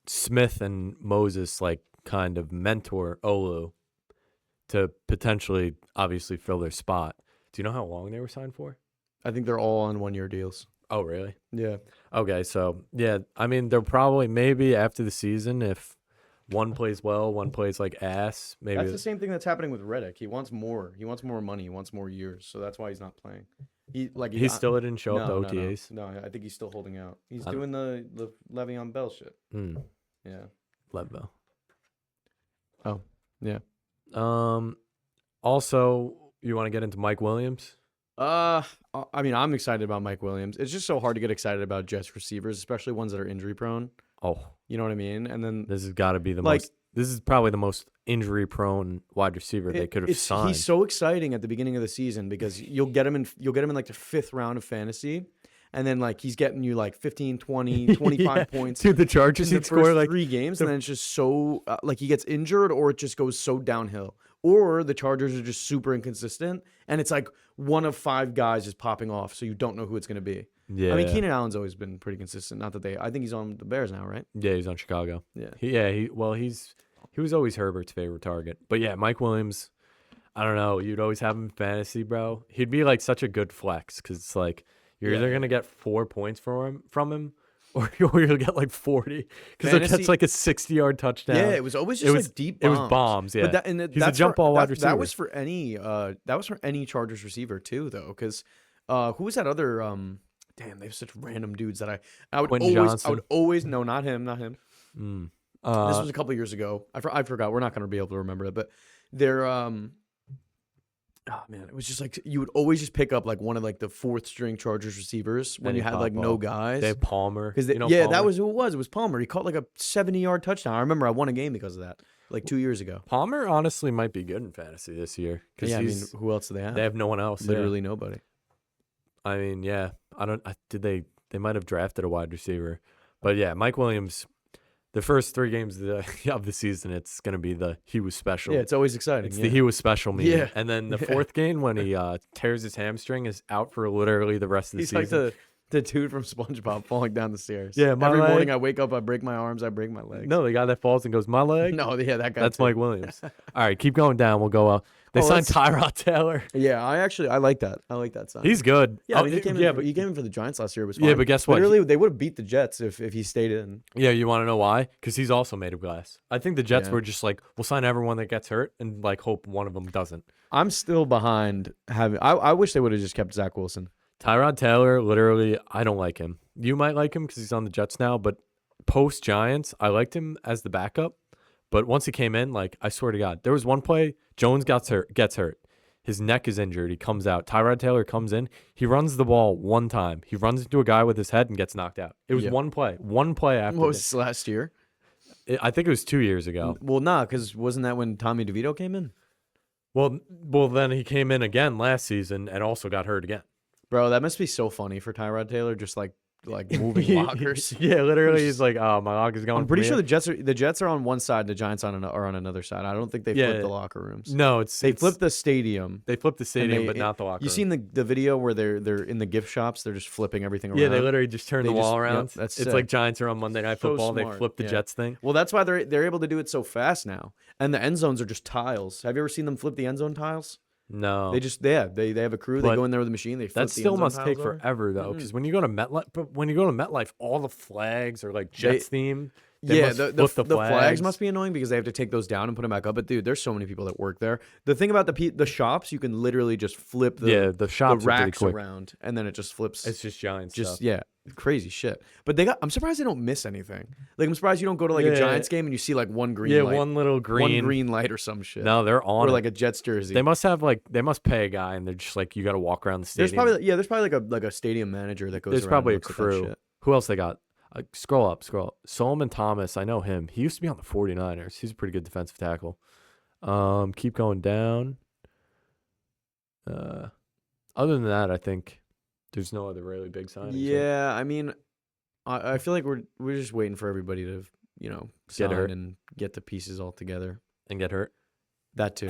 Smith and Moses kind of mentor Olu to potentially obviously fill their spot. Do you know how long they were signed for? I think they're all on 1-year deals. Oh, really? Yeah. Okay, so yeah, I mean, they'll probably maybe after the season if one plays well, one plays like ass. Maybe That's the same thing that's happening with Reddick. He wants more. He wants more money. He wants more years. So that's why he's not playing. He still didn't show up to no, OTAs. No, I think he's still holding out. He's doing the Le'Veon Bell shit. Yeah. Le'Veon. Oh, yeah. Also, you want to get into Mike Williams? I mean, I'm excited about Mike Williams. It's just so hard to get excited about Jets receivers, especially ones that are injury prone. Oh, You know what I mean? And then this has got to be the Like- most. This is probably the most injury-prone wide receiver they could have signed. he's so exciting at the beginning of the season because you'll get him in like the 5th round of fantasy, and then like he's getting you like 15, 20, 25 Yeah. points. Dude, the Chargers in the he'd score first like 3 games, and then it's just so like he gets injured, or it just goes so downhill, or the Chargers are just super inconsistent, and it's like one of 5 guys is popping off, so you don't know who it's going to be. yeah. I mean, Keenan Allen's always been pretty consistent. Not that I think he's on the Bears now, right? Yeah, he's on Chicago. Yeah. He was always Herbert's favorite target. But yeah, Mike Williams, I don't know. You'd always have him in fantasy, bro. He'd be like such a good flex because it's like you're either gonna get 4 points from him, or you'll get like 40 because Fantasy- that's like a 60-yard touchdown. Yeah, it was always just like deep bombs. It was bombs. Yeah, But he's a jump ball wide receiver. That was for any Chargers receiver too, though, because who was that other? Damn, they have such random dudes that I would Quentin Johnson. always no, not him. Mm. This was a couple years ago. I forgot. We're not gonna be able to remember it, but they're oh man, it was just like you would always just pick up like one of like the 4th string Chargers receivers when And you he'd had pop like no off. guys. They have Palmer. Because You know that Palmer? was who it was. It was Palmer. He caught like a 70-yard touchdown. I remember I won a game because of that, like 2 years ago. Palmer honestly might be good in fantasy this year because Yeah, I mean, who else do they have? they have no one else. Literally nobody. I mean, yeah. They might have drafted a wide receiver, but yeah, Mike Williams. The first 3 games of the season, it's gonna be he was special. Yeah, it's always exciting. It's the he was special meme. Yeah. And then the Yeah. 4th game when he tears his hamstring is out for literally the rest of the He's season. like the dude from SpongeBob falling down the stairs. Yeah, my every leg. morning I wake up, I break my arms, I break my legs. No, the guy that falls and goes, my leg. no, yeah, that guy. That's too. Mike Williams. All right, keep going down. We'll go. They signed Tyrod Taylor. Yeah, I like that. I like that sign. He's good. yeah, I mean, he came in for the Giants last year. It was fine. Yeah, but guess what? Literally, they would have beat the Jets if he stayed in. Yeah, you want to know why? Because he's also made of glass. I think the Jets Yeah. were just like, we'll sign everyone that gets hurt and like hope one of them doesn't. I'm still behind having. I wish they would have just kept Zach Wilson. Tyrod Taylor, literally, I don't like him. You might like him because he's on the Jets now, but post Giants, I liked him as the backup. But once he came in, like I swear to God, there was one play. Jones gets hurt. His neck is injured. He comes out. Tyrod Taylor comes in. He runs the ball one time. He runs into a guy with his head and gets knocked out. It was one play. One play after. What was this, last year? I think it was 2 years ago. Well, nah, because wasn't that when Tommy DeVito came in? Well, then he came in again last season and also got hurt again. Bro, that must be so funny for Tyrod Taylor, just like moving lockers. Yeah, literally, he's like, "Oh, my locker's going." I'm pretty from sure here." the Jets are on one side, the Giants are on another side. I don't think they flip the locker rooms. No, They flip the stadium. They flipped the stadium, but not the locker room. You seen the video where they're in the gift shops? They're just flipping everything around. Yeah, they literally just turn the wall around. Yep, that's it's sick. like Giants are on Monday Night So Football. They smart, flip the yeah. Jets thing. Well, that's why they're able to do it so fast now. And the end zones are just tiles. Have you ever seen them flip the end zone tiles? No, They just they have a crew. They But go in there with a machine. They flip that the still end zone must take tiles over. forever though, because when you go to MetLife, but when you go to MetLife, all the flags are like Jets theme. They Yeah, must the flip flags must be annoying because they have to take those down and put them back up. But dude, there's so many people that work there. The thing about the shops, you can literally just flip the shops are pretty racks quick. around, and then it just flips. It's just Giants just stuff. crazy shit. But I'm surprised they don't miss anything. Like I'm surprised you don't go to like a Giants game and you see like one green light. one little green. One green light or some shit. No, they're on or it. like a Jets jersey. They must pay a guy, and they're just like, you got to walk around the stadium. There's probably like a stadium manager that goes. There's around probably a and looks at that crew. shit. Who else they got? Scroll up. Solomon Thomas, I know him. He used to be on the 49ers. He's a pretty good defensive tackle. Keep going down. Other than that, I think there's no other really big signings. right? Yeah, I mean, I feel like we're just waiting for everybody to sign hurt. and get the pieces all together. And get hurt. That too.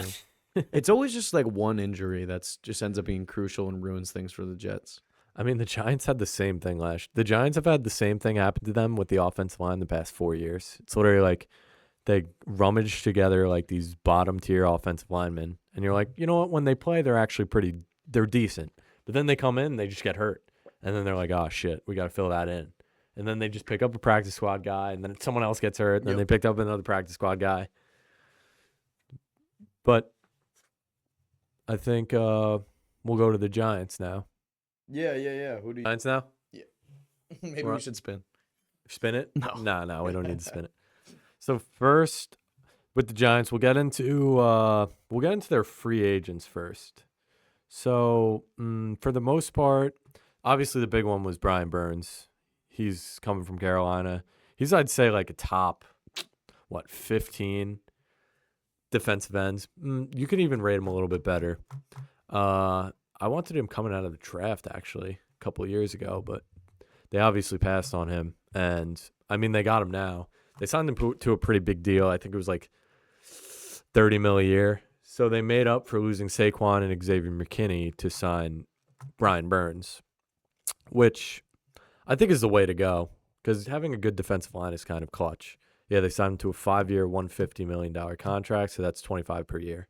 It's always just like one injury that's just ends up being crucial and ruins things for the Jets. I mean, the Giants had the same thing The Giants have had the same thing happen to them with the offensive line the past 4 years. It's literally like they rummage together like these bottom tier offensive linemen, and you're like, you know what? When they play, they're decent. But then they come in, and they just get hurt, and then they're like, oh shit, we got to fill that in. And then they just pick up a practice squad guy, and then someone else gets hurt, and then they picked up another practice squad guy. But I think we'll go to the Giants now. Yeah. Who do you? Giants now? Maybe we should spin. Spin it? No, we don't need to spin it. So first, with the Giants, we'll get into their free agents first. So for the most part, obviously the big one was Brian Burns. He's coming from Carolina. He's, I'd say, like a top 15 defensive ends. You could even rate him a little bit better. I wanted him coming out of the draft actually a couple of years ago, but they obviously passed on him. And I mean, they got him now. They signed him to a pretty big deal. I think it was like $30 million a year. So they made up for losing Saquon and Xavier McKinney to sign Brian Burns, which I think is the way to go because having a good defensive line is kind of clutch. Yeah, they signed him to a 5-year, $150 million contract, so that's $25 per year.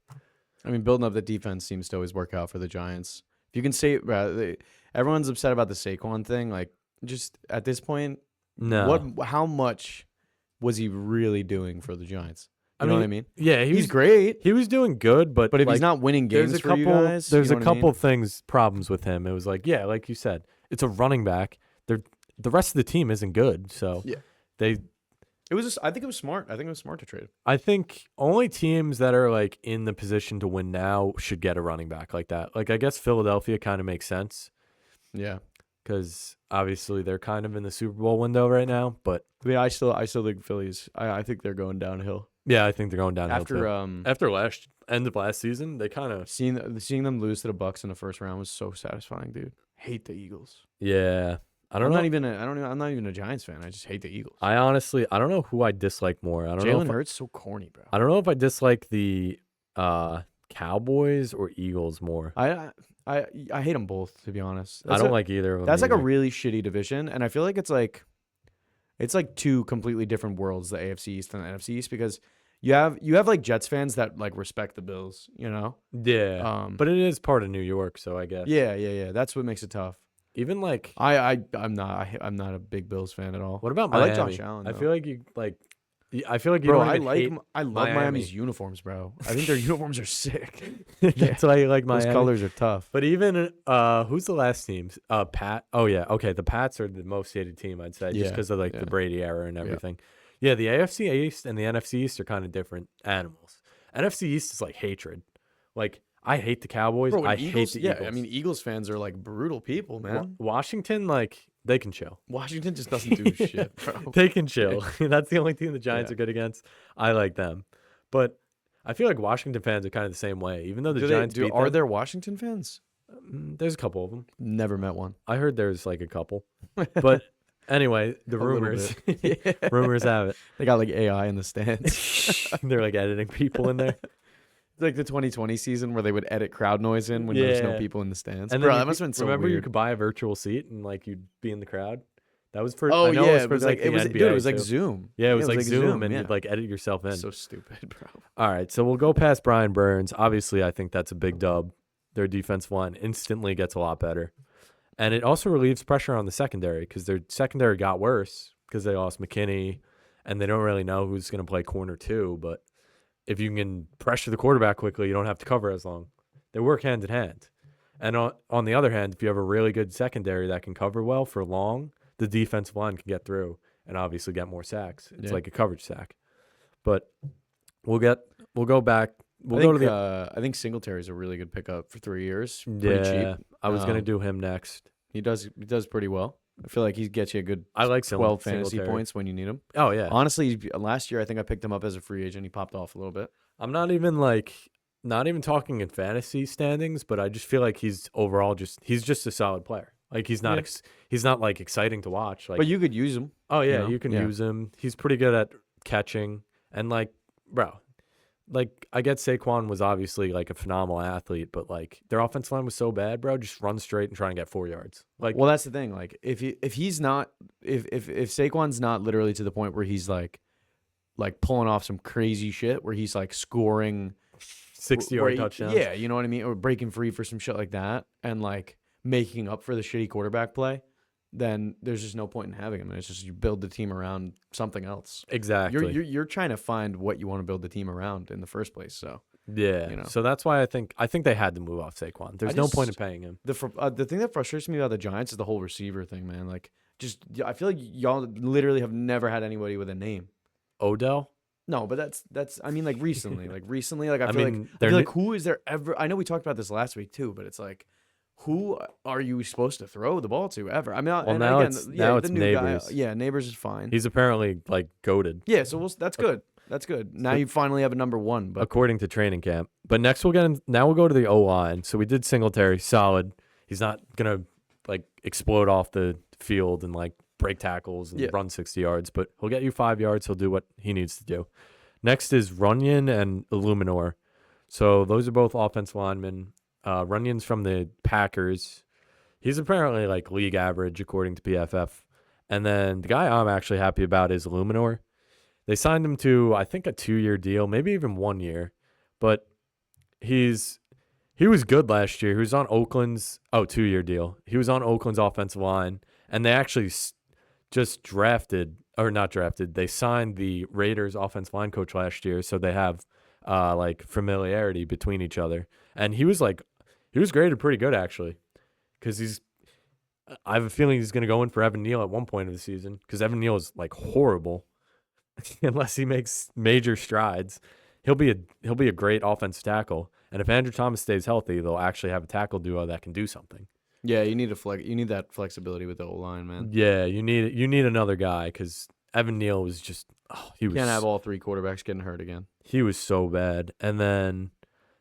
I mean, building up the defense seems to always work out for the Giants. If you can say, everyone's upset about the Saquon thing. Like, just at this point, No. how much was he really doing for the Giants? You know what I mean? Yeah, He's great, He was doing good, but but if like, he's not winning games there's a for couple, you guys, there's you a know what I couple mean? things problems with him. It was like, yeah, like you said, it's a running back. The rest of the team isn't good, so Yeah. they. It was. I think it was smart. I think it was smart to trade him. I think only teams that are like in the position to win now should get a running back like that. Like I guess Philadelphia kind of makes sense Yeah. because obviously they're kind of in the Super Bowl window right now. But I mean, I still think Phillies. I think they're going downhill yeah, I think they're going downhill after too. After end of last season, they kind of seeing them lose to the Bucks in the first round was so satisfying, dude. Hate the Eagles. yeah. I don't I'm know. I'm not even a Giants fan. I just hate the Eagles. I honestly, I don't know who I dislike more. I don't know. Jalen If Hurts so corny, bro. I don't know if I dislike the Cowboys or Eagles more. I hate them both, to be honest. I don't like either of them. That's like a either. really shitty division, and I feel like it's like two completely different worlds, the AFC East and the NFC East, because you have like Jets fans that like respect the Bills, you know? Yeah, but it is part of New York, so I guess. Yeah. That's what makes it tough. Even like, I'm not a big Bills fan at all. what about I Miami? like Josh Allen. I though. feel like you like. I feel like you Bro, don't I even like hate I love Miami. Miami's uniforms, bro. I think their uniforms are sick. That's why you like Those Miami. colors are tough. But even who's the last teams? Pat. Oh yeah, okay. The Pats are the most hated team, I'd say, just Yeah, because of like yeah. the Brady era and everything. Yeah, the AFC East and the NFC East are kind of different animals. NFC East is like hatred. Like, I hate the Cowboys. Bro, I Eagles, hate the Eagles. I mean, Eagles fans are like brutal people, man. Washington, like, they can chill. Washington just doesn't do shit, bro. They can chill. That's the only team the Giants Yeah. are good against. I like them. But I feel like Washington fans are kind of the same way. Even though the Do Giants beat are them, there Washington fans? there's a couple of them. Never met one. I heard there's like a couple. But anyway, the A little rumors. bit. Rumors have it. They got like AI in the stands. They're like editing people in there. It's like the 2020 season where they would edit crowd noise in when there's no Yeah. people in the stands. And Bro, then that must have been so remember you weird. could buy a virtual seat and like you'd be in the crowd. That was for Oh I know yeah, it was for like it was the dude, it NBA was like too. Zoom. Yeah, it was like Zoom and yeah. you'd like edit yourself in. So stupid, bro. All right, so we'll go past Brian Burns. Obviously, I think that's a big dub. Their defensive line instantly gets a lot better. And it also relieves pressure on the secondary because their secondary got worse because they lost McKinney and they don't really know who's going to play corner two. But if you can pressure the quarterback quickly, you don't have to cover as long. They work hand in hand. And on the other hand, if you have a really good secondary that can cover well for long, the defensive line can get through and obviously get more sacks. It's Yeah. like a coverage sack. But we'll go back. We'll I go think, to the I think Singletary's a really good pickup for 3 years. Pretty yeah. cheap. I was gonna Um, do him next. He does pretty well. I feel like he gets you a good I like 12 fantasy Singletary. points when you need him. Oh yeah. Honestly, last year I think I picked him up as a free agent. He popped off a little bit. I'm not even talking in fantasy standings, but I just feel like he's just a solid player. Like he's not Yeah. he's not like exciting to watch. Like But you could use him. oh yeah, know? you can Yeah. use him. He's pretty good at catching and like bro. Like I get Saquon was obviously like a phenomenal athlete, but like their offensive line was so bad, bro. Just run straight and try and get 4 yards. Like Well, that's the thing. Like if he's not if Saquon's not literally to the point where he's like pulling off some crazy shit where he's like scoring 60-yard touchdowns. Yeah, you know what I mean? Or breaking free for some shit like that and like making up for the shitty quarterback play, then there's just no point in having him. It's just you build the team around something else. Exactly. You're trying to find what you want to build the team around in the first place. So Yeah. you know. So that's why I think they had to move off Saquon. There's no point in paying him. the thing that frustrates me about the Giants is the whole receiver thing, man. Like I feel like y'all literally have never had anybody with a name. Odell? No, but that's I mean like recently, like I I feel mean, I they're feel new- like who is there ever? I know we talked about this last week too, but it's like who are you supposed to throw the ball to ever? I mean, Well, and now again, it's- yeah, now the it's new Neighbors. guy, yeah, Neighbors is fine. He's apparently like goated. Yeah, so that's good. That's good. Now you finally have a number one, but According to training camp. But next we'll go to the O-line. So we did Singletary, solid. He's not going to like explode off the field and like break tackles and Yeah. run 60 yards, but he'll get you 5 yards. He'll do what he needs to do. Next is Runyon and Illuminor. So those are both offensive linemen. Runyon's from the Packers. He's apparently like league average according to PFF. And then the guy I'm actually happy about is Illuminor. They signed him to, I think, a 2-year deal, maybe even 1 year. But he was good last year. He was on Oakland's 2-year deal. He was on Oakland's offensive line, and they actually just they signed the Raiders offensive line coach last year, so they have like familiarity between each other. And he was graded pretty good actually, because I have a feeling he's going to go in for Evan Neal at one point of the season, because Evan Neal is like horrible unless he makes major strides. He'll be a great offensive tackle, and if Andrew Thomas stays healthy, they'll actually have a tackle duo that can do something. yeah, you need that flexibility with the O line, man. Yeah, you need another guy, because Evan Neal was just You can't have all three quarterbacks getting hurt again. he was so bad. And then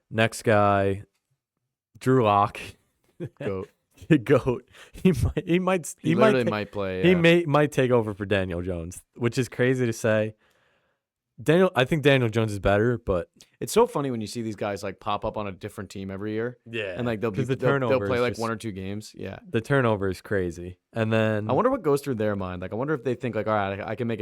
next guy, Drew Lock, Goat. goat. He Literally might play. He might take over for Daniel Jones, which is crazy to say. I think Daniel Jones is better, but It's so funny when you see these guys like pop up on a different team every year, yeah, and like they'll 'cause the they'll turnover play is like just- 1 or 2 games. Yeah. the turnover is crazy. And then I wonder what goes through their mind. Like, I wonder if they think like, all right, I can make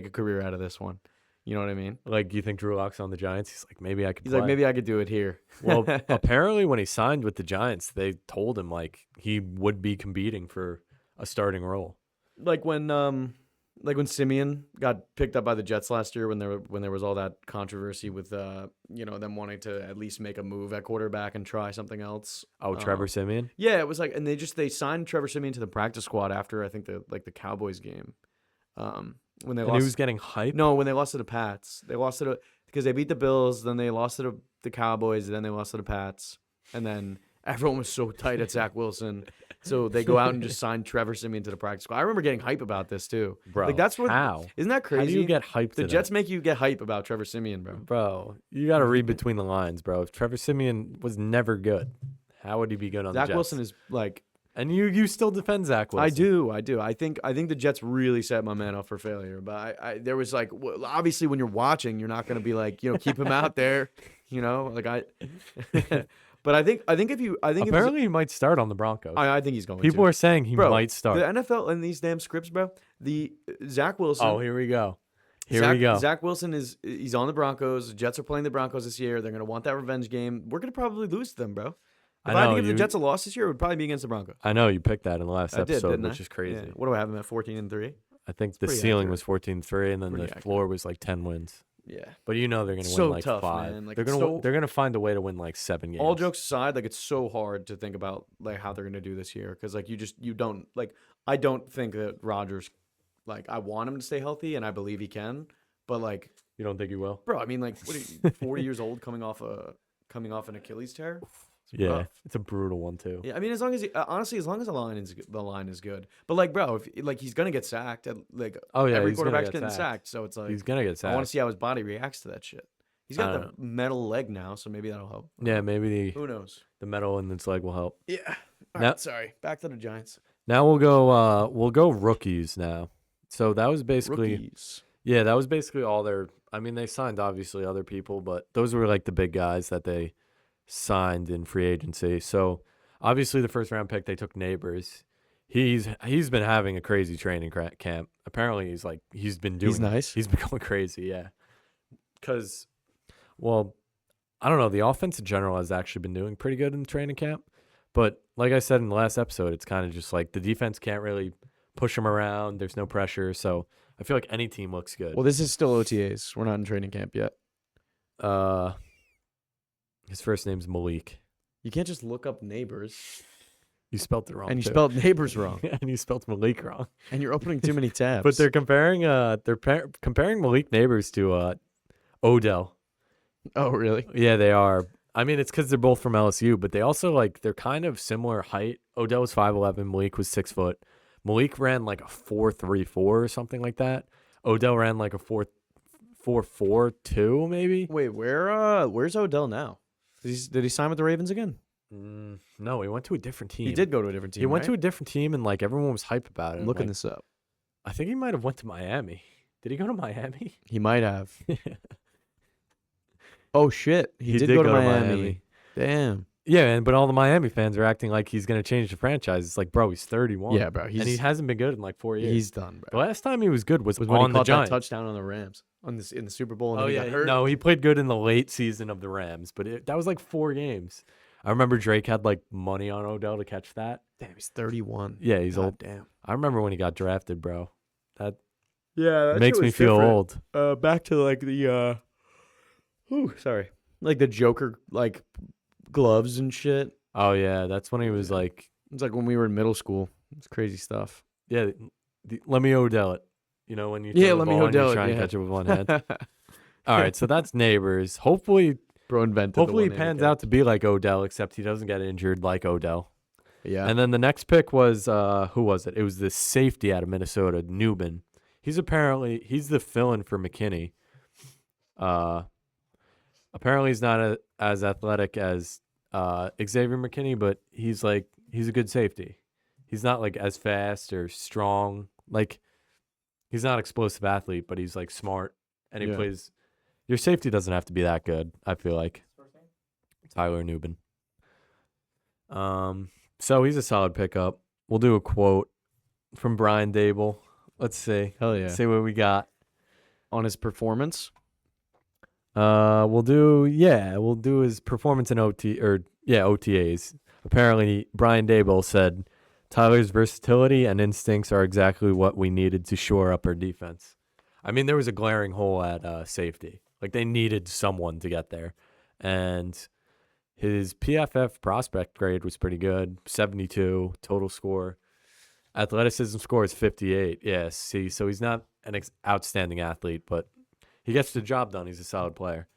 a career out of this one. You know what I mean? like, you think Drew Lock's on the Giants? He's like, maybe I could. He's play. like, maybe I could do it here. Well, apparently when he signed with the Giants, they told him like he would be competing for a starting role. like when Simeon got picked up by the Jets last year, when there was all that controversy with them wanting to at least make a move at quarterback and try something else. Oh, Trevor Simeon. Yeah, it was like, and they signed Trevor Simeon to the practice squad after I think the Cowboys game. when they And lost. he was getting hyped. No, when they lost to the Pats, they lost to because they beat the Bills, then they lost to the Cowboys, then they lost to the Pats, and then everyone was so tight at Zach Wilson, so they go out and just sign Trevor Siemian to the practice squad. I remember getting hype about this too, Bro, Like that's what. how? Isn't that crazy? How do you get hyped? The to Jets that? make you get hype about Trevor Siemian, bro. Bro, you got to read between the lines, bro. If Trevor Siemian was never good, how would he be good on the Zach Jets? Wilson is like. And you still defend Zach Wilson. I do. I think the Jets really set my man up for failure. But I there was like obviously when you're watching, you're not going to be like keep him out there, like I. But I think Apparently he might start on the Broncos. I think he's going. People to. are saying he Bro, might start. The NFL and these damn scripts, bro. The Zach Wilson. Oh, here we go. Here we go. Zach Wilson he's on the Broncos. The Jets are playing the Broncos this year. They're going to want that revenge game. We're going to probably lose to them, bro. If I had to give the Jets a loss this year, it would probably be against the Broncos. I know you picked that in the last episode, didn't which is crazy. Yeah. What do I have him at 14-3? I think the pretty ceiling accurate. was 14-3, and then Pretty the floor was like 10 wins. Yeah. But they're going to So win like tough, 5. man. Like, they're it's going to so- they're going to find a way to win like 7 games. All jokes aside, like it's so hard to think about like how they're going to do this year because like you don't like I don't think that Rodgers like I want him to stay healthy and I believe he can, but like You don't think he will? bro, I mean like what are you, 40 years old coming off an Achilles tear? It's Yeah, rough. it's a brutal one too. Yeah, I mean, as long as honestly, as long as the line is good. But like, bro, if like he's gonna get sacked, like Oh yeah, every he's gonna quarterback's get getting sacked. sacked. So it's like He's gonna get I want sacked. to see how his body reacts to that shit. He's I got don't the metal leg now, so maybe that'll help. Yeah, maybe Who knows? the metal in its leg will help. Yeah. All Now- right, sorry. Back to the Giants. Now we'll go rookies now. So that was basically Rookies. Yeah, that was basically all their. I mean, they signed obviously other people, but those were like the big guys that they signed in free agency. So obviously, the first round pick they took Neighbors. He's been having a crazy training camp. Apparently, he's been doing. He's nice. He's been going crazy. Yeah, because, well, I don't know. The offense in general has actually been doing pretty good in training camp, but like I said in the last episode, it's kind of just like the defense can't really push him around. There's no pressure, so I feel like any team looks good. Well, this is still OTAs. We're not in training camp yet. His first name's Malik. You can't just look up neighbors You spelled it wrong. and you too. spelled neighbors wrong, and you spelled Malik wrong. and you're opening too many tabs. But they're comparing comparing Malik Neighbors to Odell. oh really? Yeah, they are. I mean, it's because they're both from LSU, but they also they're kind of similar height. Odell was 5'11", Malik was 6 foot. Malik ran like a 4.34 or something like that. Odell ran like a 4.42 maybe. Wait, where's Odell now? Did he sign with the Ravens again? No, he went to a different team. He did go to a different team. He went to right? a different team, and everyone was hype about it. I'm looking Like, this up. I think he might have went to Miami. Did he go to Miami? He might have. Oh shit, he did did go to go to Miami. Miami. Damn. Yeah, but all the Miami fans are acting like he's going to change the franchise. It's like, bro, he's 31. Yeah, bro. and he hasn't been good in 4 years. He's done, The bro. last time he was good was Was when on he the caught that Giants. touchdown on the Rams in the Super Bowl. And Oh then he yeah, got hurt. no, he played good in the late season of the Rams, but that was 4 games. I remember Drake had money on Odell to catch that. Damn, he's 31. Yeah, he's God old. Damn. I remember when he got drafted, bro. That Yeah, makes me feel old. Back to the sorry, the Joker gloves and shit. Oh yeah, that's when he was It's like when we were in middle school. It's crazy stuff. yeah. Let me Odell it. You know when you Yeah, throw the let me ball and Odell you it, try and yeah. catch it with one hand. All right, so that's Neighbors. Hopefully Bro invented. he pans out to be like Odell, except he doesn't get injured like Odell. Yeah. And then the next pick was who was it? It was the safety out of Minnesota, Newman. He's the fill-in for McKinney. Apparently he's not as athletic as Xavier McKinney, but he's a good safety. He's not as fast or strong. He's not an explosive athlete, but he's smart and he Yeah. plays. Your safety doesn't have to be that good, I feel like. Tyler Newman. So he's a solid pickup. We'll do a quote from Brian Dable. Let's see. Hell yeah. See what we got. On his performance. We'll do his performance in OTAs. Apparently Brian Dable said Tyler's versatility and instincts are exactly what we needed to shore up our defense. I mean, there was a glaring hole at safety. They needed someone to get there. And his PFF prospect grade was pretty good, 72 total score. Athleticism score is 58. Yeah, see, so he's not an outstanding athlete, but he gets the job done. He's a solid player.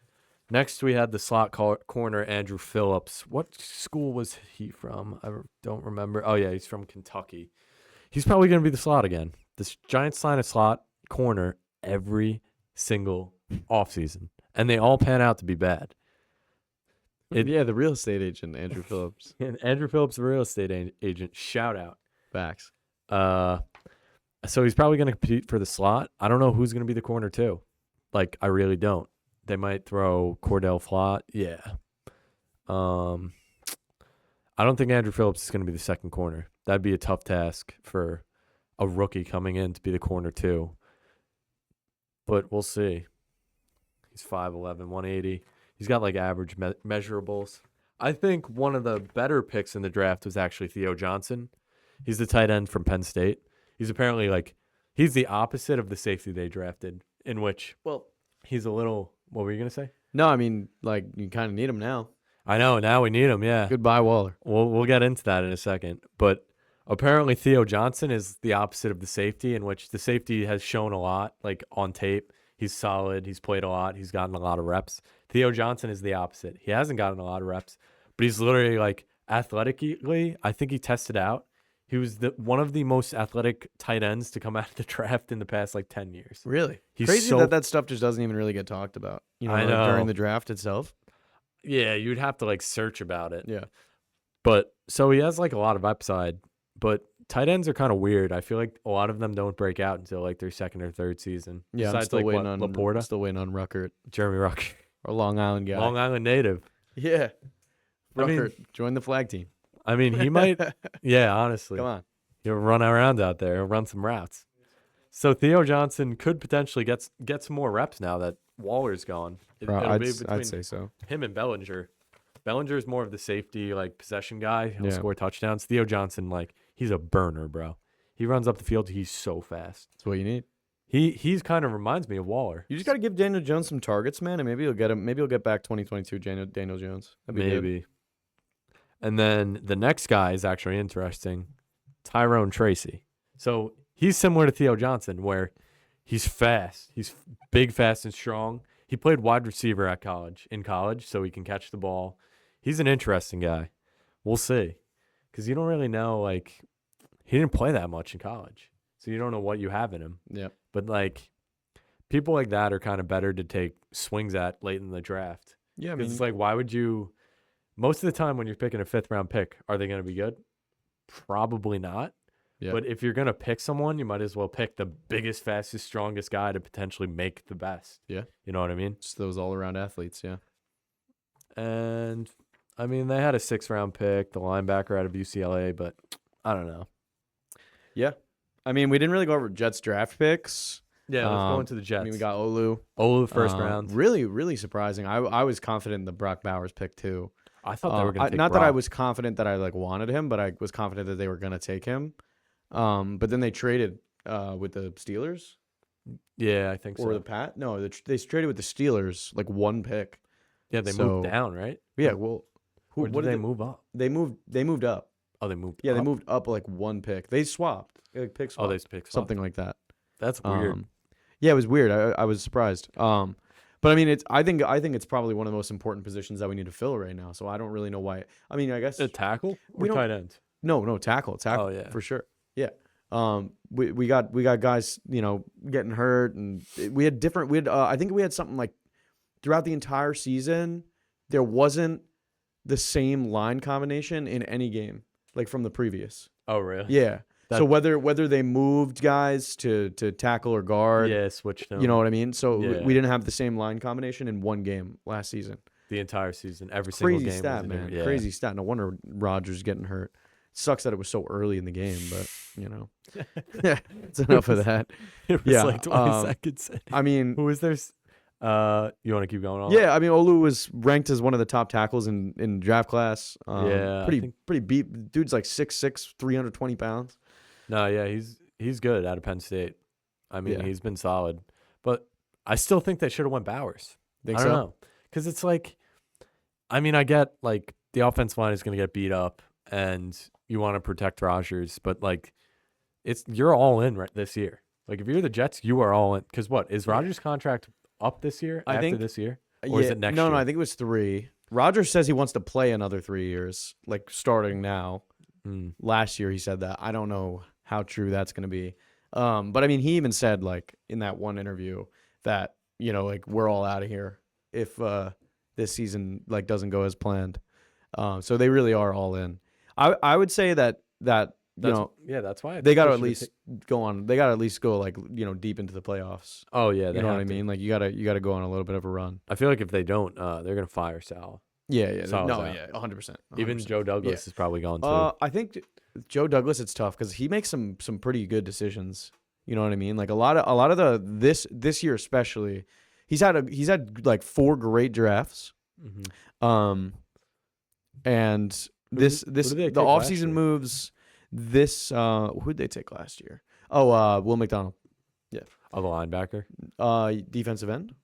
Next, we had the slot corner, Andrew Phillips. What school was he from? I don't remember. Oh, yeah, he's from Kentucky. He's probably going to be the slot again. This Giants sign a slot corner every single offseason, and they all pan out to be bad. Yeah, the real estate agent, Andrew Phillips. And Andrew Phillips, the real estate agent, shout out. Facts. So he's probably going to compete for the slot. I don't know who's going to be the corner too. Like, I really don't. They might throw Cordell Flott. Yeah. I don't think Andrew Phillips is going to be the second corner. That'd be a tough task for a rookie coming in to be the corner too. But we'll see. He's 5'11", 180. He's got like average measurables. I think one of the better picks in the draft was actually Theo Johnson. He's the tight end from Penn State. He's apparently he's the opposite of the safety they drafted, in which, he's a little, what were you going to say? No, I mean, you kind of need him now. I know, now we need him, yeah. Goodbye, Waller. We'll get into that in a second. But apparently Theo Johnson is the opposite of the safety, in which the safety has shown a lot, on tape. He's solid. He's played a lot. He's gotten a lot of reps. Theo Johnson is the opposite. He hasn't gotten a lot of reps, but he's literally athletically, I think he tested out. He was one of the most athletic tight ends to come out of the draft in the past 10 years. Really? He's crazy that stuff just doesn't even really get talked about. I know. During the draft itself. Yeah, you'd have to search about it. Yeah. But so he has a lot of upside, but tight ends are kind of weird. I feel like a lot of them don't break out until their second or third season. Yeah, Besides, I'm still waiting on Laporta, still waiting on Ruckert, Jeremy Ruckert, or Long Island guy. Long Island native. Yeah. I mean- Ruckert, join the flag team. I mean, he might. Yeah, honestly, Come on. he'll run around out there. He'll run some routes. So Theo Johnson could potentially get some more reps now that Waller's gone. I'd say so. Him and Bellinger. Bellinger is more of the safety, possession guy. He'll Yeah. score touchdowns. Theo Johnson, he's a burner, bro. He runs up the field. He's so fast. That's what you need. He's kind of reminds me of Waller. You just got to give Daniel Jones some targets, man, and maybe you'll get him. Maybe you'll get back 2022 Daniel Jones. That'd be good. Maybe. And then the next guy is actually interesting, Tyrone Tracy. So he's similar to Theo Johnson, where he's fast. He's big, fast, and strong. He played wide receiver in college, so he can catch the ball. He's an interesting guy. We'll see. Because you don't really know, he didn't play that much in college. So you don't know what you have in him. Yep. But, people like that are kind of better to take swings at late in the draft. Yeah, I Because mean, it's why would you – most of the time when you're picking a fifth-round pick, are they going to be good? Probably not. yeah. But if you're going to pick someone, you might as well pick the biggest, fastest, strongest guy to potentially make the best. Yeah. You know what I mean? Just those all-around athletes, yeah. And, I mean, they had a 6th-round pick, the linebacker out of UCLA, but I don't know. Yeah. I mean, we didn't really go over Jets draft picks. Yeah, let's go into the Jets. I mean, we got Olu. Olu first round. Really, really surprising. I was confident in the Brock Bowers pick, too. I thought they were going to take Not that I Brock. was confident that I wanted him, but I was confident that they were going to take him. But then they traded with the Steelers Yeah, I think so. or the Pat. No, they traded with the Steelers, one pick. Yeah, they So- moved down, right? Yeah, well, Or what did they move up? They moved up. Oh, they moved Yeah, up? they moved up one pick. They swapped, pick swap, Oh, they picked something like that. That's weird. Yeah, it was weird. I was surprised. But I mean, I think it's probably one of the most important positions that we need to fill right now. So I don't really know why. I mean, I guess A tackle we or don't- tight end? no tackle. Oh, yeah. for sure. Yeah. We got guys getting hurt, and we had different. I think we had something throughout the entire season, there wasn't the same line combination in any game from the previous. Oh, really? Yeah. That- So whether they moved guys to tackle or guard, Yeah, switched them. you know what I mean? So Yeah. we didn't have the same line combination in one game last season. the entire season, every single Crazy game. stat, was a man. new- yeah. Crazy stat. No wonder Rodgers getting hurt. Sucks that it was so early in the game, but it's enough of that. It was Yeah, 20 seconds. I mean, Who is there? You want to keep going on? yeah, I mean, Olu was ranked as one of the top tackles in draft class. Yeah, I think- pretty beat. Dude's 6'6", 320 pounds. No, yeah, he's good out of Penn State. I mean, Yeah. he's been solid, but I still think they should have went Bowers. Think I so? don't know, because it's I mean, I get the offensive line is going to get beat up, and you want to protect Rodgers, but you're all in right this year. Like if you're the Jets, you are all in. Because what is Rodgers' contract up this year? I after think- this year, or is it next no, year? No, I think it was 3. Rodgers says he wants to play another 3 years, like starting now. Last year he said that. I don't know how true that's going to be. But I mean, he even said like in that one interview that, like we're all out of here if this season like doesn't go as planned. So they really are all in. I would say that that's why they got to at least go on. They got to at least go like deep into the playoffs. Oh yeah, you know what I mean. Like you gotta go on a little bit of a run. I feel like if they don't, they're gonna fire Sal. Yeah. Sal's No, out. yeah, 100%. Even Joe Douglas is probably gone too. I think Joe Douglas, it's tough because he makes some pretty good decisions. You know what I mean? Like a lot of this year especially, he's had like 4 great drafts. And this who did they the take last offseason year? moves. This who'd they take last year? Oh, Will McDonald. Oh, the linebacker. Defensive end.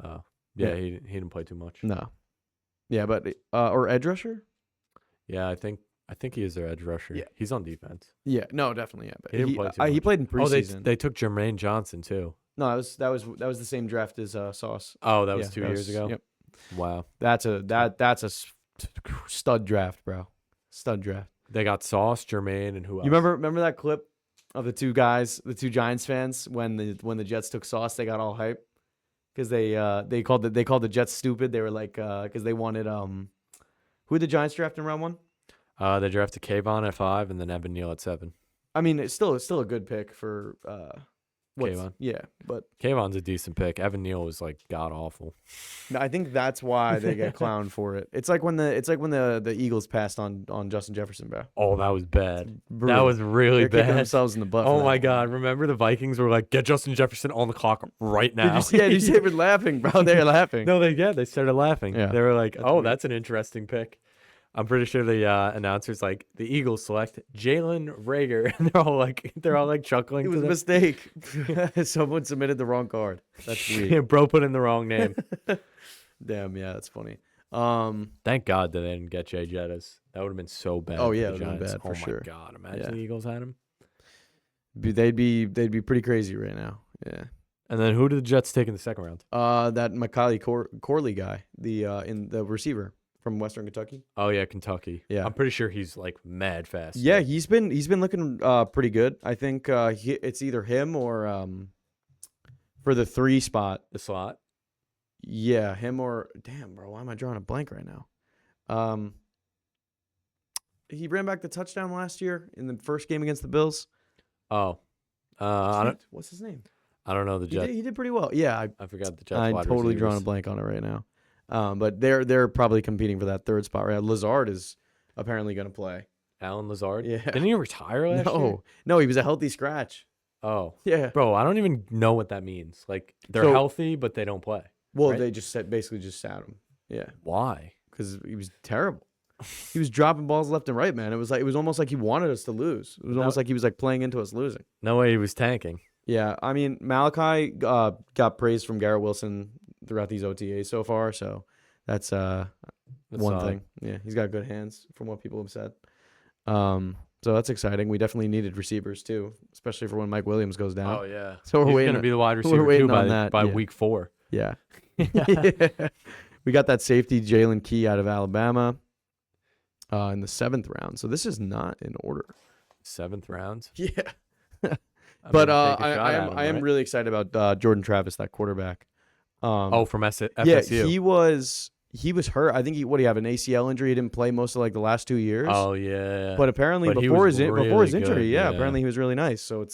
Oh, Yeah. yeah, he didn't play too much. No. Yeah, but or edge rusher. Yeah, I think he is their edge rusher. Yeah. He's on defense. Yeah, no, definitely. Yeah, but He didn't play too he much. played in Oh, preseason. they took Jermaine Johnson too. No, that was the same draft as Sauce. Oh, that was Yeah, 2 that years was- ago. Yep. Wow. That's a stud draft, bro. Stud draft. They got Sauce, Jermaine, and who else? You remember that clip of the 2 guys, the 2 Giants fans when the Jets took Sauce, they got all hype because they called the Jets stupid. They were like because they wanted who did the Giants draft in round 1? They drafted Kayvon at 5 and then Evan Neal at 7. I mean, it's still a good pick for Kayvon. Yeah, but Kayvon's a decent pick. Evan Neal was like god awful. no, I think that's why they get clowned for it. It's like when the Eagles passed on Justin Jefferson, bro. Oh, that was bad. That Brutal. was really They're kicking bad. themselves in the butt. for Oh that my one. god! Remember the Vikings were like, get Justin Jefferson on the clock right now. Did you see they were laughing, bro? They were laughing. No, they started laughing. Yeah. They were like, That's "Oh, weird. that's an interesting pick." I'm pretty sure the announcers like the Eagles select Jalen Rager, and they're all like chuckling. It to was a them. mistake. Someone submitted the wrong card. That's weird. Bro put in the wrong name. Damn, yeah, that's funny. Thank God that they didn't get Jay Jettis. That would have been so bad. Oh, for yeah, the it would've been Giants. bad for oh sure. my God! Imagine Yeah. the Eagles had him. They'd be pretty crazy right now. Yeah. And then who did the Jets take in the second round? That Macaulay Corley guy, in the receiver from Western Kentucky. Oh yeah, Kentucky. Yeah. I'm pretty sure he's like mad fast. Yeah, he's been looking pretty good. I think it's either him or for the 3 spot. The slot. Yeah, him or damn, bro. Why am I drawing a blank right now? He ran back the touchdown last year in the first game against the Bills. Oh, What's his name? I don't know the Jets. He did pretty well. Yeah, I forgot the Jets. I'm wide totally drawing a receivers. blank on it right now. But they're probably competing for that 3rd spot. Right, Lazard is apparently going to play. Alan Lazard. Yeah. Didn't he retire last year? No, he was a healthy scratch. Oh, Yeah. bro, I don't even know what that means. Like they're So- healthy, but they don't play. Well, right? they basically just sat him. Yeah, Why? because he was terrible. He was dropping balls left and right, man. It was almost like he wanted us to lose. It was almost like he was like playing into us losing. No way he was tanking. Yeah, I mean Malachi got praise from Garrett Wilson throughout these OTAs so far, so that's That's one solid. thing. Yeah, he's got good hands from what people have said. So that's exciting. We definitely needed receivers too, especially for when Mike Williams goes down. Oh yeah. So we're He's waiting. gonna be the wide we're receiver waiting too on that, by yeah. week 4. Yeah. We got that safety Jalen Key out of Alabama in the 7th round. So this is not in order. 7th round. Yeah. I But mean, take a shot I at am him, I am right? really excited about Jordan Travis, that quarterback. Oh, from FSU. Yeah, he was hurt. I think he had an ACL injury. He didn't play most of like the last 2 years. Oh yeah. But apparently But he before was his really injury, good, yeah, yeah. apparently he was really nice. So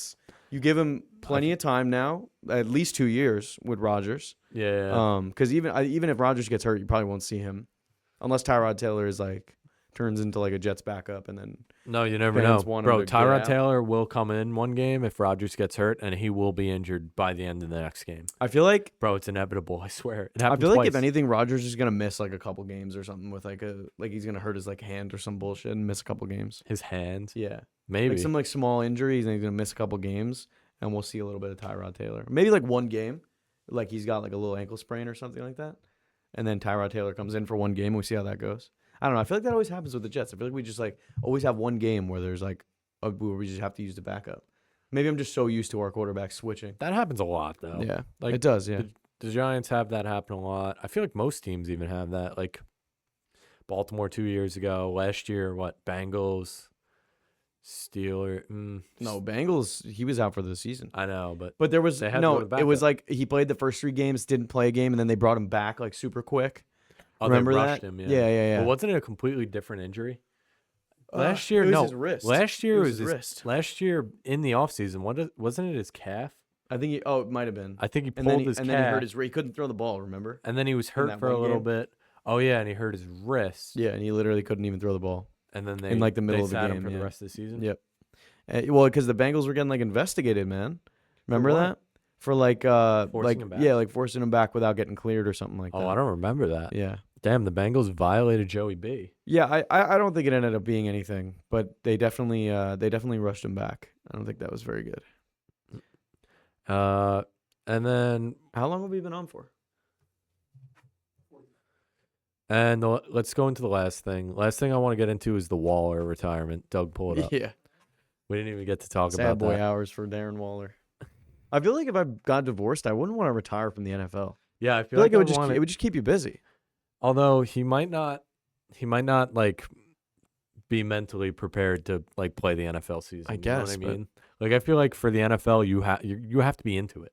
you give him plenty of time now, at least 2 years with Rodgers. yeah. Because even if Rodgers gets hurt, you probably won't see him, unless Tyrod Taylor is like turns into like a Jets backup, and then No, you never fans know. want him Bro, to get Tyrod out. Taylor will come in one game if Rodgers gets hurt, and he will be injured by the end of the next game. I feel like Bro, it's inevitable. I swear. It I happened feel like if twice. anything, Rodgers is gonna miss like a couple games or something with like he's gonna hurt his like hand or some bullshit and miss a couple games. His hand. Yeah, Maybe. like some like small injuries and he's gonna miss a couple games, and we'll see a little bit of Tyrod Taylor. Maybe like one game, like he's got like a little ankle sprain or something like that, and then Tyrod Taylor comes in for one game and we see how that goes. I don't know. I feel like that always happens with the Jets. I feel like we just like always have one game where there's like where we just have to use the backup. Maybe I'm just so used to our quarterback switching. That happens a lot though. Yeah, Like, it does. Yeah, The Giants have that happen a lot. I feel like most teams even have that. Like Baltimore 2 years ago. Last year, what? Bengals, Steelers. no, Bengals. He was out for the season. I know, but But there was They had to go to It was backup. like he played the first 3 games, didn't play a game, and then they brought him back like super quick. oh, they Remember rushed that? him. Yeah. But wasn't it a completely different injury? Uh, Last year, it was no. his wrist. Last year It was was his wrist. Last year in the offseason, wasn't it his calf? I think he. Oh, it might have been. I think he and pulled then he, his and calf, then he hurt his wrist. He couldn't throw the ball. Remember? and then he was hurt that for a one little game. bit. Oh yeah, and he hurt his wrist. Yeah, and he literally couldn't even throw the ball. And then they In, like, the middle they of the sat him game, for the yeah. rest of the season. Yep. Well, because the Bengals were getting like investigated, man. Remember what? that? For like Forcing him back? like forcing him back without getting cleared or something like that. Oh, I don't remember that. Yeah. Damn, the Bengals violated Joey B. Yeah, I don't think it ended up being anything, but they definitely rushed him back. I don't think that was very good. And then How long have we been on for? let's go into the last thing. Last thing I want to get into is the Waller retirement. Doug, pull it up. Yeah. We didn't even get to talk Sad about boy that. hours for Darren Waller. I feel like if I got divorced, I wouldn't want to retire from the NFL. Yeah, I I feel feel like I it would just want it would just keep you busy. Although he might not like be mentally prepared to like play the NFL season. I You know guess, what I but- mean? Like I feel like for the NFL, you have to be into it,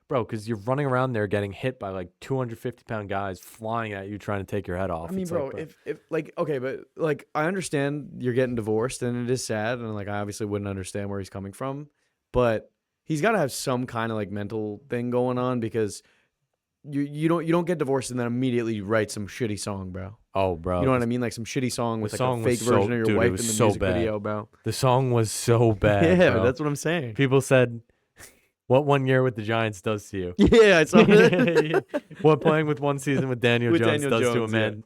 bro, because you're running around there getting hit by like 250-pound guys flying at you trying to take your head off. I mean, It's bro, like, if like okay, but like I understand you're getting divorced and it is sad, and like I obviously wouldn't understand where he's coming from, but he's got to have some kind of like mental thing going on because you don't get divorced and then immediately write some shitty song, bro. oh, bro, You know what I mean? Like some shitty song with like song a was fake so- version of your dude, it wife was in the so music bad. video, bro. the song was so bad. Yeah, bro. that's what I'm saying. People said, "What 1 year with the Giants does to you." Yeah, I saw that. What playing with 1 season with Daniel With Jones Daniel does to a Jones, man.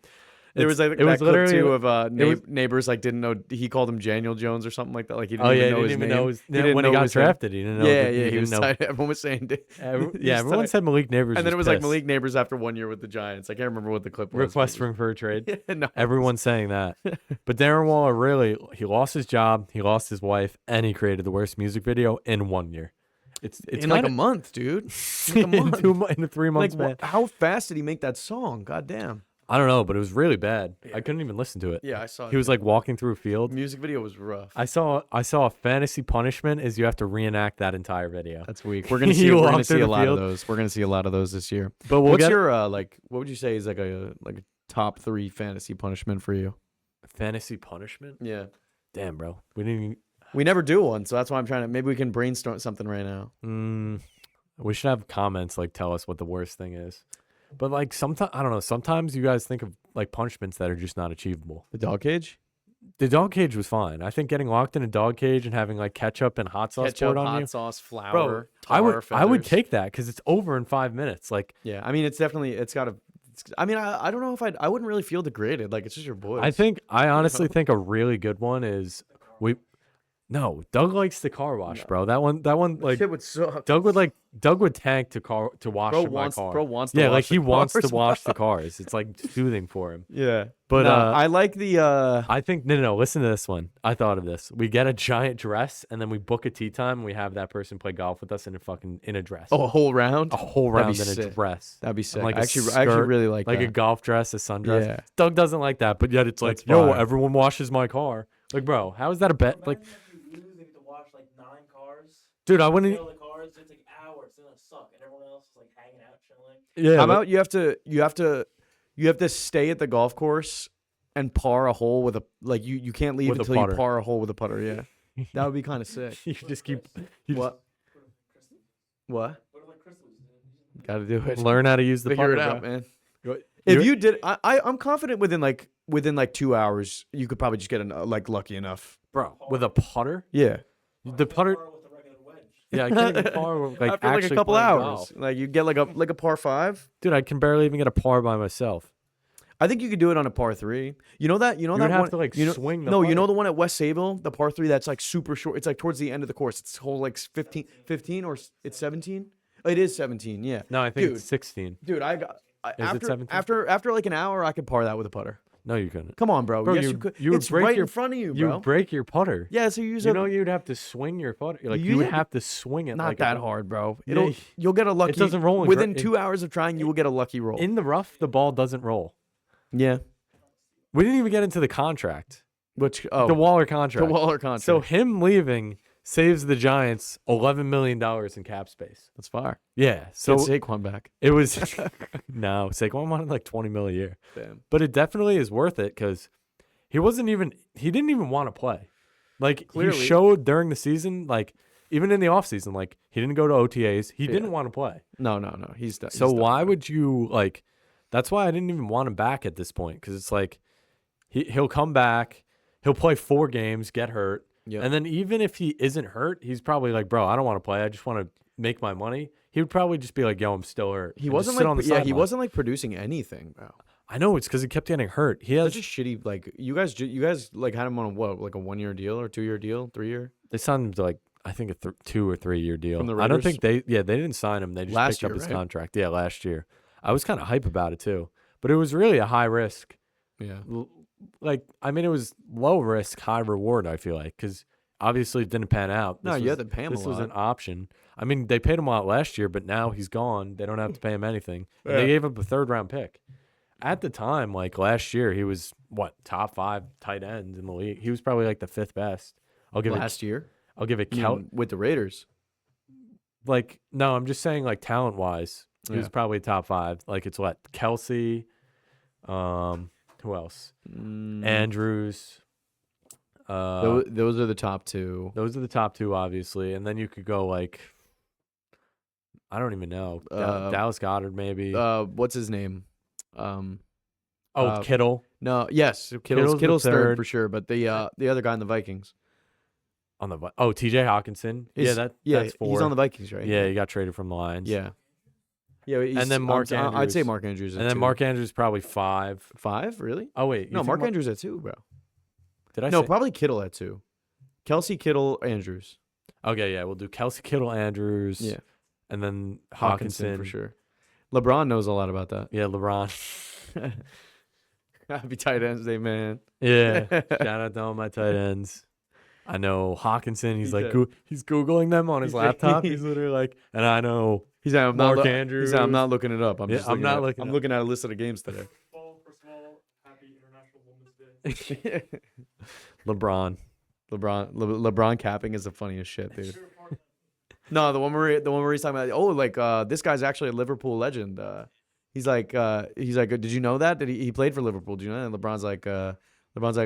There was like it was that clip literally too of was- neighbors like didn't know he called him Daniel Jones or something like that. Like he didn't Oh even yeah, know he his didn't even name. know his, didn't when he know got his name. drafted. He didn't know. Yeah, that yeah, he didn't was know. tight. Everyone was saying, Everyone said Malik Neighbors. and then it was pissed. like Malik Neighbors after 1 year with the Giants. I can't remember what the clip was. requesting for a trade. no, Everyone's saying that. But Darren Waller really, he lost his job, he lost his wife, and he created the worst music video in 1 year. It's in like a month, dude. Like a month. in the 3 months, Like man. how fast did he make that song? God damn. I don't know, but it was really bad. I couldn't even listen to it. Yeah, I saw. He was like walking through a field. the music video was rough. I saw a fantasy punishment is you have to reenact that entire video. That's weak. We're gonna You see. We're walk gonna through see a the lot of field. those. We're gonna see a lot of those this year. But we'll What's get your like? What would you say is like a top 3 fantasy punishment for you? fantasy punishment. Yeah. Damn, bro, we didn't. Even, We never do one, so that's why I'm trying to. Maybe we can brainstorm something right now. we should have comments like tell us what the worst thing is. But like sometimes I don't know. Sometimes you guys think of like punishments that are just not achievable. The dog cage. The dog cage was fine. I think getting locked in a dog cage and having like ketchup and hot sauce poured on you, sauce, flour. bro. I would take that because it's over in 5 minutes. Like Yeah, I mean, it's definitely. It's got to. I mean, I don't know if I wouldn't really feel degraded. Like it's just your boys. I honestly think a really good one is No, Doug likes the car wash, bro. That one like shit would suck. Doug would tank to wash Bro my wants. car. Bro wants. To Yeah, wash like the he wants to cars. wash the cars. It's like soothing for him. Yeah, But, no, uh, I like the. I think no. Listen to this one. I thought of this. We get a giant dress and then we book a tea time and we have that person play golf with us in a dress. a whole round. a whole That'd round be in a sick. dress. That'd be sick. And like I a actually skirt, really like a that. golf dress, a sundress. Yeah. Doug doesn't like that, but yet it's like, That's yo, fire. everyone washes my car. Like, bro, how is that a bet? Like, Losing to watch like 9 cars. dude, I wouldn't. Fill the cars. It's like hours. It's gonna suck, and everyone else is like hanging out, chilling. Yeah, How but- about you have to stay at the golf course and par a hole with a you can't leave With a until you putter. par a hole with a putter. Yeah, that would be kind of sick. you just keep. You What? What? Got to do it. just learn how to use the Figure putter, it out, bro. man. You're- If you did, I'm confident within 2 hours, you could probably just get lucky enough. bro, with a putter, Yeah, the putter. With a regular wedge. Yeah, I can't even par with, like after a actually couple playing hours, golf. like you get like a par 5. Dude, I can barely even get a par by myself. I think you could do it on a par 3. You know that would that have one, to, like, you know, swing the No, you know putter. the one at West Sayville, the par 3 that's like super short. It's like towards the end of the course. It's whole like 15 or it's 17. It is 17. Yeah. No, I think Dude. it's 16. Dude, Is it 17? after like an hour, I could par that with a putter. No, you couldn't. Come on, bro. Bro, Yes, you- you could. you would It's break right your- in front of you, You bro. would break your putter. Yeah, so you use You a know you'd have to swing your putter. Like You you would hit- have to swing it. not like that a, hard, bro. Yeah, You'll get a lucky. doesn't roll in within gra- 2 hours of trying. You will get a lucky roll. In the rough, the ball doesn't roll. Yeah. We didn't even get into the contract. Which The Waller contract. the Waller contract. So him leaving saves the Giants $11 million in cap space. that's fire. Yeah. So Get Saquon back. it was no Saquon wanted like $20 million a year, Damn. but it definitely is worth it because he didn't even want to play. Like Clearly. he showed during the season, like even in the offseason, like he didn't go to OTAs. He didn't want to play. No. He's done. So why would you like? That's why I didn't even want him back at this point because it's like he'll come back, he'll play 4 games, get hurt, Yep. and then even if he isn't hurt, he's probably like, bro, I don't want to play. I just want to make my money. He would probably just be like, yo, I'm still hurt. He and wasn't just sit like on the he sideline. wasn't like producing anything, bro. I know it's because he kept getting hurt. He has Such a shitty like you guys like had him on a what like a 1-year deal or 2-year deal, 3-year they signed him to like I think a 2 or 3 year deal. From the I don't Raiders? think they didn't sign him. They just Last picked up year, his right? contract. Yeah, last year. I was kind of hype about it too, but it was really a high risk. Yeah. Like I mean, it was low risk, high reward. I feel like because obviously it didn't pan out. No, This you was- had to pay him This a was an lot. option. I mean, they paid him a lot last year, but now he's gone. They don't have to pay him anything. And Yeah. they gave up a 3rd round pick. At the time, like last year, he was what top 5 tight ends in the league. He was probably like the 5th best. I'll give Last year. it. I'll give it. You mean with the Raiders. Like no, I'm just saying like talent wise, he was Yeah. probably top 5. Like it's what Kelsey, who else? Andrews. Those are the top 2. Those are the top 2, obviously, and then you could go like I don't even know Dallas Goedert maybe. What's his name? Kittle No, yes, Kittle's the Kittle's third third. for sure, but the other guy in the Vikings. on the TJ Hawkinson. Is- Yeah, that's 4. he's on the Vikings, right? Yeah, he got traded from the Lions. Yeah. Yeah, And then Mark I'd say Andrews. Mark Andrews. and then Mark Andrews probably 5. 5, really? Oh wait, you No, think Mark Andrews at 2, bro. Did I No, say? probably Kittle at 2. Kelsey, Kittle, Andrews. Okay, yeah, we'll do Kelsey, Kittle, Andrews. Yeah, and then Hawkinson for sure. LeBron knows a lot about that. Yeah, LeBron. Happy tight ends day, man. Yeah, shout out to all my tight ends. I know Hawkinson. He's He like did. he's googling them on his laptop. He's literally like, and I know He's like, Mark He's Andrews. like, I'm not looking it up. I'm Yeah, just I'm looking not at, looking I'm it looking at a list of the games today. First of all, happy International Women's Day. LeBron. LeBron capping is the funniest shit, dude. No, the one where he's talking about, oh, like this guy's actually a Liverpool legend. He's like, did you know that? Did he played for Liverpool? Do you know that? And LeBron's like,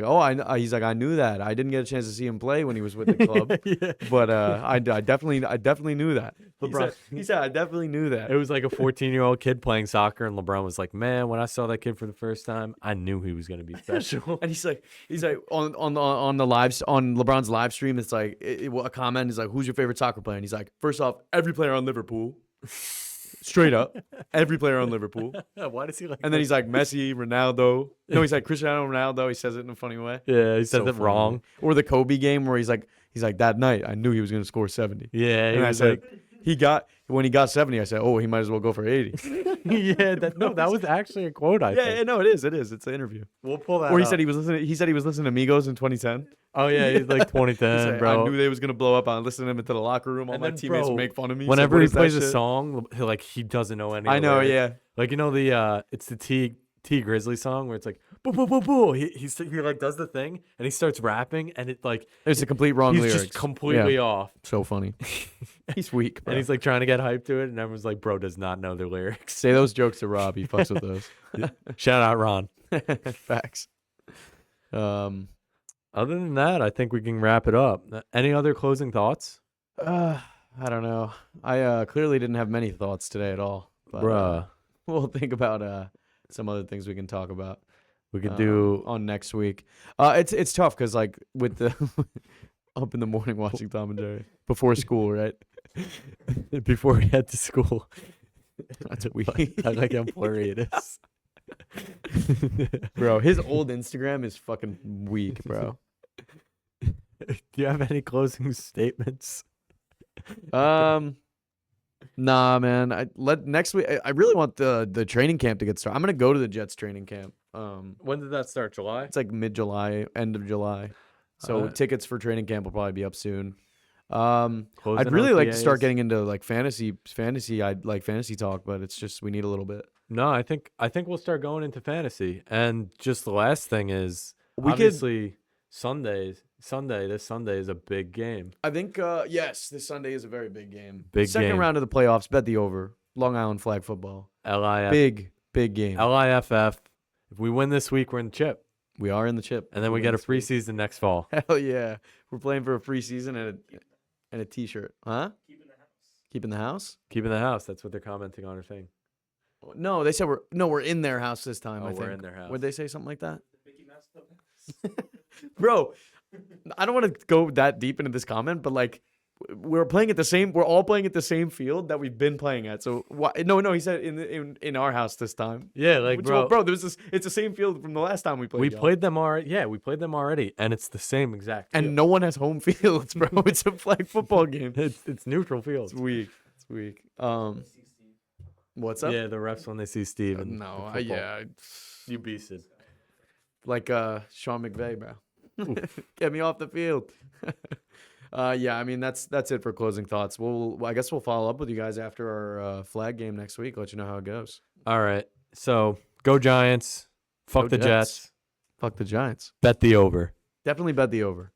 oh, he's like, I knew that. I didn't get a chance to see him play when he was with the club, Yeah. but I definitely knew that. LeBron- He said, I definitely knew that. It was like a 14-year-old kid playing soccer, and LeBron was like, "Man, when I saw that kid for the first time, I knew he was gonna be special." And he's like on LeBron's live stream, it's like a comment is like, who's your favorite soccer player? And he's like, first off, every player on Liverpool, straight up, every player on Liverpool. Why does he like? And then he's like Messi, Ronaldo. No, he's like Cristiano Ronaldo. He says it in a funny way. yeah, he said So that funny. wrong. Or the Kobe game where he's like that night I knew he was gonna score 70. Yeah, he And I was said like, when he got 70, I said, oh, he might as well go for 80. yeah, that was actually a quote. I think. Yeah, no, it is. It's an interview. We'll pull that. Or he up. said he was listening to Migos in 2010. "Oh yeah, he's like 2010, He said, bro." I knew they was gonna blow up. I listened to him into the locker room. All And my then, teammates bro, make fun of me. Whenever He's he like, "What is plays that a shit?" song, he doesn't know any. I of the know, lyrics. yeah. Like it's the T Grizzly song where it's like boo boo boo boo. He like does the thing and he starts rapping and it like It's a complete wrong he's lyrics. just completely Yeah. off. So funny. He's weak, bro. And he's like trying to get hyped to it, and everyone's like, "Bro does not know the lyrics." Say those jokes to Rob. He fucks with those. Shout out Ron. Facts. Other than that, I think we can wrap it up. Any other closing thoughts, I don't know. I clearly didn't have many thoughts today at all. But, bruh? we'll think about some other things we can talk about. We could do. on next week. It's tough because like with the up in the morning watching Tom and Jerry before school, right? Before we head to school. That's weak. I like how blurry it is. Bro, his old Instagram is fucking weak, bro. Do you have any closing statements? Nah, man. Next week. I really want the training camp to get started. I'm gonna go to the Jets training camp. When did that start? July? It's like mid-July, end of July. So tickets for training camp will probably be up soon. Closing I'd really like to start OTAs. getting into like fantasy. I'd like fantasy talk, but it's just we need a little bit. No, I think we'll start going into fantasy. And just the last thing is We could- obviously this Sunday is a big game. I think yes, this Sunday is a very big game. Big Second game. round of the playoffs. Bet the over. Long Island flag football. Big game. LIFF. If we win this week, we're in the chip. We are in the chip, And then we get a free season next fall. Hell yeah, we're playing for a free season and a T-shirt, huh? Keeping the house. Keep in the house. That's what they're commenting on or saying. No, they said we're in their house this time. Oh, I we're think. in their house. Would they say something like that? Bro, I don't want to go that deep into this comment, but like we're all playing at the same field that we've been playing at. So why, no, he said in our house this time. Yeah, like Which, bro, well, it's the same field from the last time we played. we y'all. played them already. Yeah, we played them already, and it's the same exact. and field. no one has home fields, bro. It's a flag football game. it's neutral field. It's weak. It's weak. What's up? Yeah, the refs when they see Steve. And No, the football. yeah, You beasted. like Sean McVay, bro. Get me off the field. Yeah, I mean that's it for closing thoughts. I guess we'll follow up with you guys after our flag game next week. Let you know how it goes. All right. So go Giants. Fuck Go the Jets. Jets. Fuck the Giants. Bet the over. Definitely bet the over.